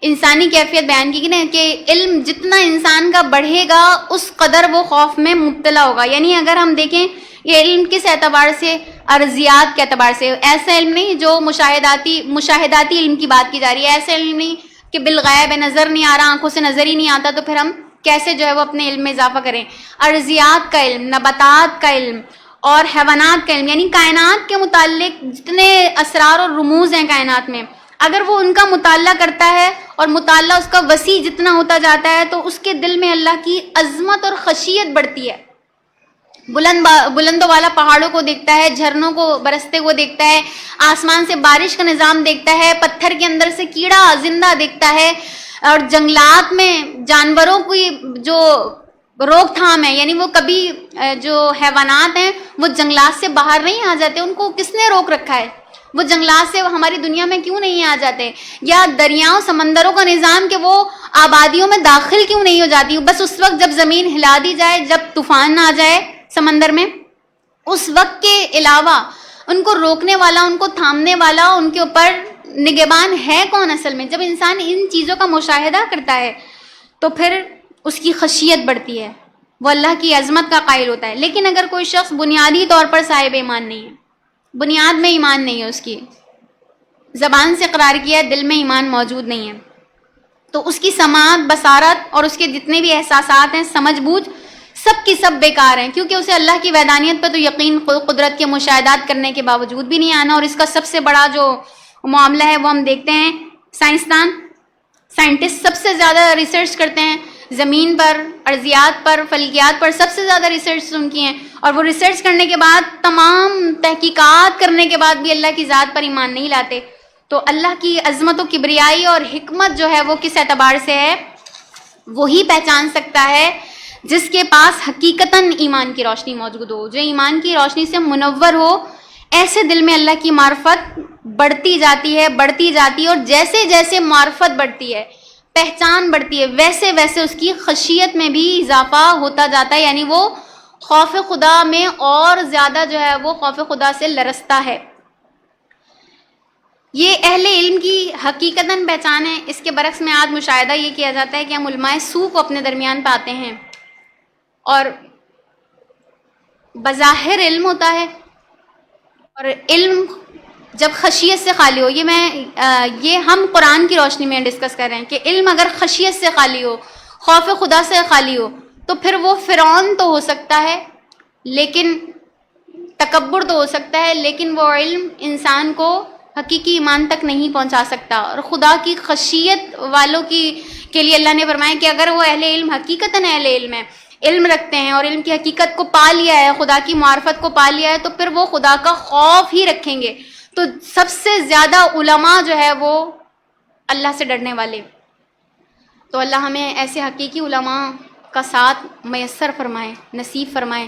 انسانی کیفیت بیان کی نا کہ علم جتنا انسان کا بڑھے گا اس قدر وہ خوف میں مبتلا ہوگا۔ یعنی اگر ہم دیکھیں یہ علم کس اعتبار سے؟ ارضیات کے اعتبار سے، ایسا علم نہیں جو مشاہداتی علم کی بات کی جا رہی ہے، ایسا علم نہیں کہ بالغیب نظر نہیں آ رہا، آنکھوں سے نظر ہی نہیں آتا، تو پھر ہم کیسے جو ہے وہ اپنے علم میں اضافہ کریں؟ ارضیات کا علم، نباتات کا علم اور حیوانات کا علم، یعنی کائنات کے متعلق جتنے اسرار اور رموز ہیں کائنات میں، اگر وہ ان کا مطالعہ کرتا ہے اور مطالعہ اس کا وسیع جتنا ہوتا جاتا ہے تو اس کے دل میں اللہ کی عظمت اور خشیت بڑھتی ہے۔ بلند و بالا پہاڑوں کو دیکھتا ہے، جھرنوں کو برستے ہوئے دیکھتا ہے، آسمان سے بارش کا نظام دیکھتا ہے، پتھر کے اندر سے کیڑا زندہ دیکھتا ہے، اور جنگلات میں جانوروں کی جو روک تھام ہے، یعنی وہ کبھی جو حیوانات ہیں وہ جنگلات سے باہر نہیں آ جاتے، ان کو کس نے روک رکھا ہے؟ وہ جنگلات سے ہماری دنیا میں کیوں نہیں آ جاتے؟ یا دریاؤں سمندروں کا نظام کہ وہ آبادیوں میں داخل کیوں نہیں ہو جاتی؟ بس اس وقت جب زمین ہلا دی جائے، جب طوفان آ جائے سمندر میں، اس وقت کے علاوہ ان کو روکنے والا، ان کو تھامنے والا، ان کے اوپر نگہبان ہے کون اصل میں؟ جب انسان ان چیزوں کا مشاہدہ کرتا ہے تو پھر اس کی خشیت بڑھتی ہے، وہ اللہ کی عظمت کا قائل ہوتا ہے۔ لیکن اگر کوئی شخص بنیادی طور پر صاحب ایمان نہیں ہے، بنیاد میں ایمان نہیں ہے، اس کی زبان سے اقرار کیا ہے، دل میں ایمان موجود نہیں ہے، تو اس کی سماعت، بصارت اور اس کے جتنے بھی احساسات ہیں، سمجھ بوجھ، سب کی سب بیکار ہیں، کیونکہ اسے اللہ کی وحدانیت پر تو یقین قدرت کے مشاہدات کرنے کے باوجود بھی نہیں آنا۔ اور اس کا سب سے بڑا جو معاملہ ہے وہ ہم دیکھتے ہیں، سائنٹسٹ سب سے زیادہ ریسرچ کرتے ہیں زمین پر، ارضیات پر، فلکیات پر، سب سے زیادہ ریسرچ ان کی ہیں، اور وہ ریسرچ کرنے کے بعد، تمام تحقیقات کرنے کے بعد بھی اللہ کی ذات پر ایمان نہیں لاتے۔ تو اللہ کی عظمت و کبریائی اور حکمت جو ہے وہ کس اعتبار سے ہے؟ وہی پہچان سکتا ہے جس کے پاس حقیقتاً ایمان کی روشنی موجود ہو، جو ایمان کی روشنی سے منور ہو۔ ایسے دل میں اللہ کی معرفت بڑھتی جاتی ہے، بڑھتی جاتی ہے، اور جیسے جیسے معرفت بڑھتی ہے، پہچان بڑھتی ہے، ویسے ویسے اس کی خشیت میں بھی اضافہ ہوتا جاتا ہے، یعنی وہ خوف خدا میں اور زیادہ جو ہے وہ خوف خدا سے لرزتا ہے۔ یہ اہل علم کی حقیقتاً پہچان ہے۔ اس کے برعکس میں آج مشاہدہ یہ کیا جاتا ہے کہ ہم علماء سو کو اپنے درمیان پاتے ہیں، اور بظاہر علم ہوتا ہے، اور علم جب خشیت سے خالی ہو، یہ ہم قرآن کی روشنی میں ڈسکس کر رہے ہیں کہ علم اگر خشیت سے خالی ہو، خوف خدا سے خالی ہو، تو پھر وہ فرعون تو ہو سکتا ہے، لیکن تکبر تو ہو سکتا ہے، لیکن وہ علم انسان کو حقیقی ایمان تک نہیں پہنچا سکتا. اور خدا کی خشیت والوں کے لیے اللہ نے فرمایا کہ اگر وہ اہل علم حقیقتاً اہل علم ہے، علم رکھتے ہیں اور علم کی حقیقت کو پا لیا ہے، خدا کی معرفت کو پا لیا ہے، تو پھر وہ خدا کا خوف ہی رکھیں گے. تو سب سے زیادہ علماء جو ہے وہ اللہ سے ڈرنے والے. تو اللہ ہمیں ایسے حقیقی علماء کا ساتھ میسر فرمائے، نصیب فرمائے.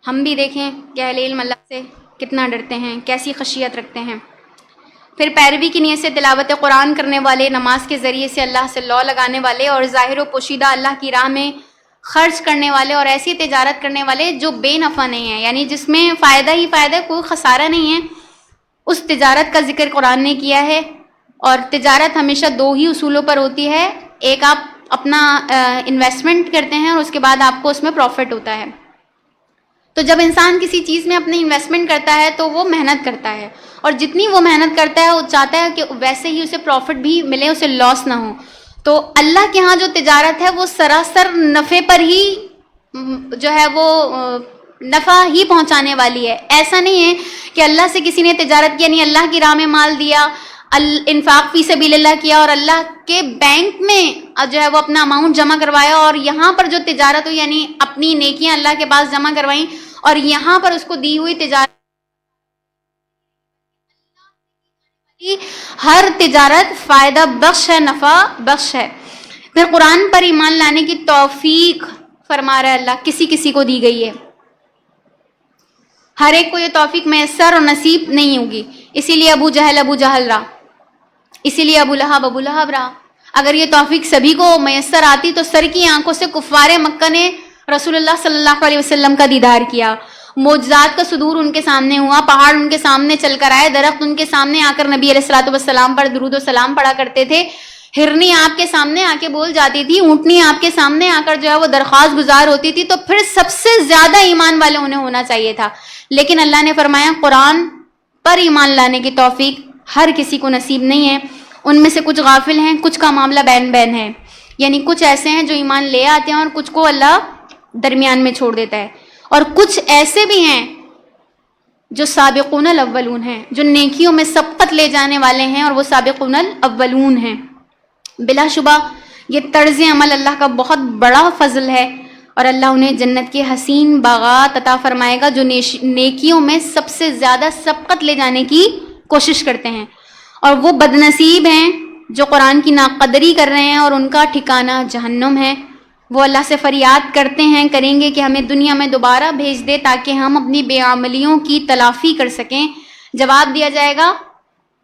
ہم بھی دیکھیں کہ اہل علم اللہ سے کتنا ڈرتے ہیں، کیسی خشیت رکھتے ہیں. پھر پیروی کی نیت سے تلاوت قرآن کرنے والے، نماز کے ذریعے سے اللہ سے لو لگانے والے، اور ظاہر و پوشیدہ اللہ کی راہ میں خرچ کرنے والے، اور ایسی تجارت کرنے والے جو بے نفع نہیں ہے، یعنی جس میں فائدہ ہی فائدہ، کوئی خسارہ نہیں ہے، اس تجارت کا ذکر قرآن نے کیا ہے. اور تجارت ہمیشہ دو ہی اصولوں پر ہوتی ہے، ایک آپ اپنا انویسٹمنٹ کرتے ہیں اور اس کے بعد آپ کو اس میں پروفٹ ہوتا ہے. تو جب انسان کسی چیز میں اپنی انویسٹمنٹ کرتا ہے تو وہ محنت کرتا ہے، اور جتنی وہ محنت کرتا ہے وہ چاہتا ہے کہ ویسے ہی اسے پروفٹ بھی ملے، اسے لاس نہ ہو. تو اللہ کے ہاں جو تجارت ہے وہ سراسر نفع پر ہی جو ہے وہ نفع ہی پہنچانے والی ہے. ایسا نہیں ہے کہ اللہ سے کسی نے تجارت کی، یعنی اللہ کی راہ میں مال دیا، انفاق فی سبیل اللہ کیا، اور اللہ کے بینک میں جو ہے وہ اپنا اماؤنٹ جمع کروایا، اور یہاں پر جو تجارت ہوئی یعنی اپنی نیکیاں اللہ کے پاس جمع کروائیں، اور یہاں پر اس کو دی ہوئی تجارت. ہر تجارت فائدہ بخش ہے، نفع بخش ہے. پھر قرآن پر ایمان لانے کی توفیق فرما رہا ہے اللہ، کسی کسی کو دی گئی ہے، ہر ایک کو یہ توفیق میسر اور نصیب نہیں ہوگی. اسی لیے ابو جہل رہا، اسی لیے ابو لہب رہا. اگر یہ توفیق سبھی کو میسر آتی تو سر کی آنکھوں سے کفار مکہ نے رسول اللہ صلی اللہ علیہ وسلم کا دیدار کیا، معجزات کا صدور ان کے سامنے ہوا، پہاڑ ان کے سامنے چل کر آئے، درخت ان کے سامنے آ کر نبی علیہ الصلوۃ والسلام پر درود و سلام پڑھا کرتے تھے، ہرنی آپ کے سامنے آ کے بول جاتی تھی، اونٹنی آپ کے سامنے آ کر جو ہے وہ درخواست گزار ہوتی تھی. تو پھر سب سے زیادہ ایمان والے انہیں ہونا چاہیے تھا. لیکن اللہ نے فرمایا قرآن پر ایمان لانے کی توفیق ہر کسی کو نصیب نہیں ہے. ان میں سے کچھ غافل ہیں، کچھ کا معاملہ بین بین ہے، یعنی کچھ ایسے ہیں جو ایمان لے آتے ہیں اور کچھ کو اللہ درمیان میں چھوڑ دیتا ہے، اور کچھ ایسے بھی ہیں جو سابقون الاولون ہیں، جو نیکیوں میں سبقت لے جانے والے ہیں، اور وہ سابقون الاولون ہیں. بلا شبہ یہ طرز عمل اللہ کا بہت بڑا فضل ہے، اور اللہ انہیں جنت کے حسین باغات عطا فرمائے گا جو نیکیوں میں سب سے زیادہ سبقت لے جانے کی کوشش کرتے ہیں. اور وہ بد نصیب ہیں جو قرآن کی ناقدری کر رہے ہیں اور ان کا ٹھکانہ جہنم ہے. وہ اللہ سے فریاد کریں گے کہ ہمیں دنیا میں دوبارہ بھیج دے تاکہ ہم اپنی بے عملیوں کی تلافی کر سکیں. جواب دیا جائے گا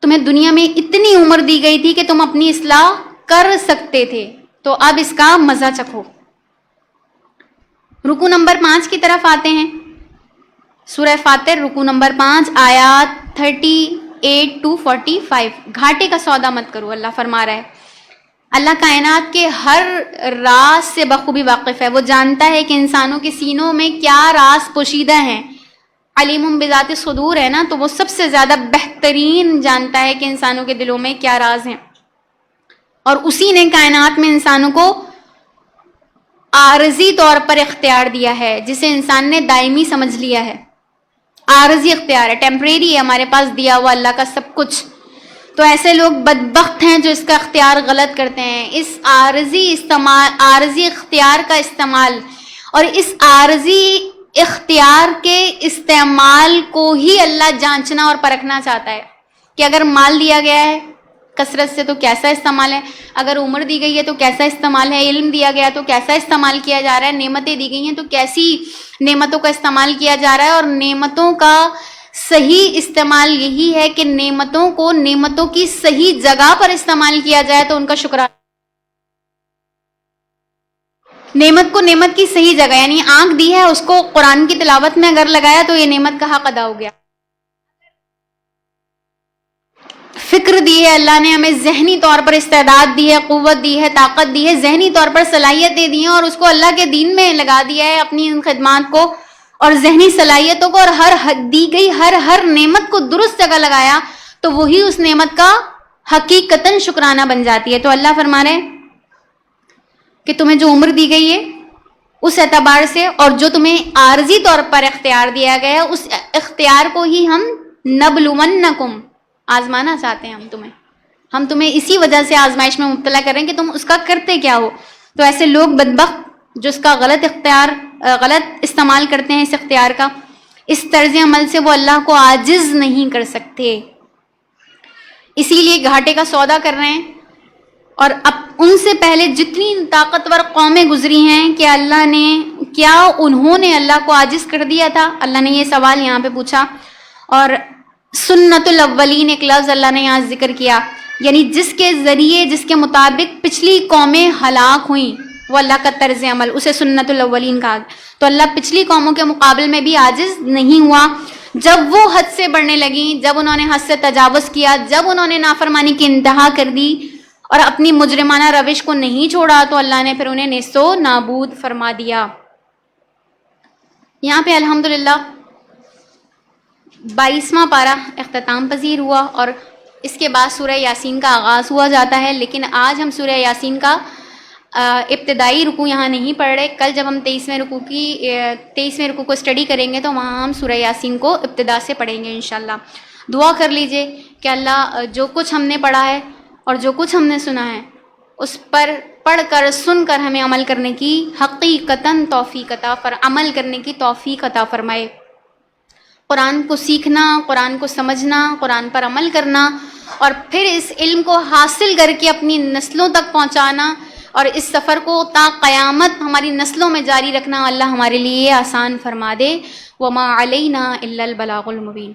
تمہیں دنیا میں اتنی عمر دی گئی تھی کہ تم اپنی اصلاح کر سکتے تھے، تو اب اس کا مزہ چکھو. رکو نمبر 5 کی طرف آتے ہیں. سورہ فاتر رکو نمبر 5 آیات 38 to 45. گھاٹے کا سودا مت کرو، اللہ فرما رہا ہے. اللہ کائنات کے ہر راز سے بخوبی واقف ہے. وہ جانتا ہے کہ انسانوں کے سینوں میں کیا راز پوشیدہ ہیں. علیم بذات صدور ہے نا، تو وہ سب سے زیادہ بہترین جانتا ہے کہ انسانوں کے دلوں میں کیا راز ہیں. اور اسی نے کائنات میں انسانوں کو عارضی طور پر اختیار دیا ہے، جسے انسان نے دائمی سمجھ لیا ہے. عارضی اختیار ہے، ٹیمپریری ہے ہمارے پاس دیا ہوا اللہ کا سب کچھ. تو ایسے لوگ بدبخت ہیں جو اس کا اختیار غلط کرتے ہیں. اس عارضی اختیار کا استعمال، اور اس عارضی اختیار کے استعمال کو ہی اللہ جانچنا اور پرکھنا چاہتا ہے کہ اگر مال دیا گیا ہے کثرت سے تو کیسا استعمال ہے، اگر عمر دی گئی ہے تو کیسا استعمال ہے، علم دیا گیا تو کیسا استعمال کیا جا رہا ہے، نعمتیں دی گئی ہیں تو کیسی نعمتوں کا استعمال کیا جا رہا ہے. اور نعمتوں کا صحیح استعمال یہی ہے کہ نعمتوں کو نعمتوں کی صحیح جگہ پر استعمال کیا جائے تو ان کا شکرانہ. نعمت کو نعمت کی صحیح جگہ، یعنی آنکھ دی ہے اس کو قرآن کی تلاوت میں اگر لگایا تو یہ نعمت کا حق ادا ہو گیا. فکر دی ہے اللہ نے ہمیں، ذہنی طور پر استعداد دی ہے، قوت دی ہے، طاقت دی ہے، ذہنی طور پر صلاحیتیں دی ہیں، اور اس کو اللہ کے دین میں لگا دیا ہے، اپنی ان خدمات کو اور ذہنی صلاحیتوں کو، اور دی گئی ہر نعمت کو درست جگہ لگایا تو وہی اس نعمت کا حقیقتاً شکرانہ بن جاتی ہے. تو اللہ فرما رہے ہیں کہ تمہیں جو عمر دی گئی ہے اس اعتبار سے، اور جو تمہیں عارضی طور پر اختیار دیا گیا ہے، اس اختیار کو ہی ہم نبلونکم، آزمانا چاہتے ہیں ہم تمہیں اسی وجہ سے آزمائش میں مبتلا کر رہے ہیں کہ تم اس کا کرتے کیا ہو. تو ایسے لوگ بدبخت جو اس کا غلط استعمال کرتے ہیں اس اختیار کا، اس طرز عمل سے وہ اللہ کو عاجز نہیں کر سکتے، اسی لیے گھاٹے کا سودا کر رہے ہیں. اور اب ان سے پہلے جتنی طاقتور قومیں گزری ہیں کہ انہوں نے اللہ کو عاجز کر دیا تھا؟ اللہ نے یہ سوال یہاں پہ پوچھا. اور سنت الاولین ایک لفظ اللہ نے یہاں ذکر کیا، یعنی جس کے ذریعے، جس کے مطابق پچھلی قومیں ہلاک ہوئیں، وہ اللہ کا طرز عمل، اسے سنت الاولین کہا. تو اللہ پچھلی قوموں کے مقابل میں بھی عاجز نہیں ہوا. جب وہ حد سے بڑھنے لگیں، جب انہوں نے حد سے تجاوز کیا، جب انہوں نے نافرمانی کی انتہا کر دی اور اپنی مجرمانہ روش کو نہیں چھوڑا، تو اللہ نے پھر انہیں نیست و نابود فرما دیا. یہاں پہ الحمدللہ 22واں پارہ اختتام پذیر ہوا اور اس کے بعد سورہ یاسین کا آغاز ہوا جاتا ہے. لیکن آج ہم سورہ یاسین کا ابتدائی رکوع یہاں نہیں پڑھ رہے. کل جب ہم 23ویں رکوع کو اسٹڈی کریں گے تو وہاں ہم سورہ یاسین کو ابتدا سے پڑھیں گے انشاءاللہ. دعا کر لیجئے کہ اللہ جو کچھ ہم نے پڑھا ہے اور جو کچھ ہم نے سنا ہے اس پر پڑھ کر سن کر ہمیں عمل کرنے کی حقیقتاً توفیق عطا فرمائے. قرآن کو سیکھنا، قرآن کو سمجھنا، قرآن پر عمل کرنا اور پھر اس علم کو حاصل کر کے اپنی نسلوں تک پہنچانا اور اس سفر کو تا قیامت ہماری نسلوں میں جاری رکھنا اللہ ہمارے لیے آسان فرما دے. وما علینا الا البلاغ المبین.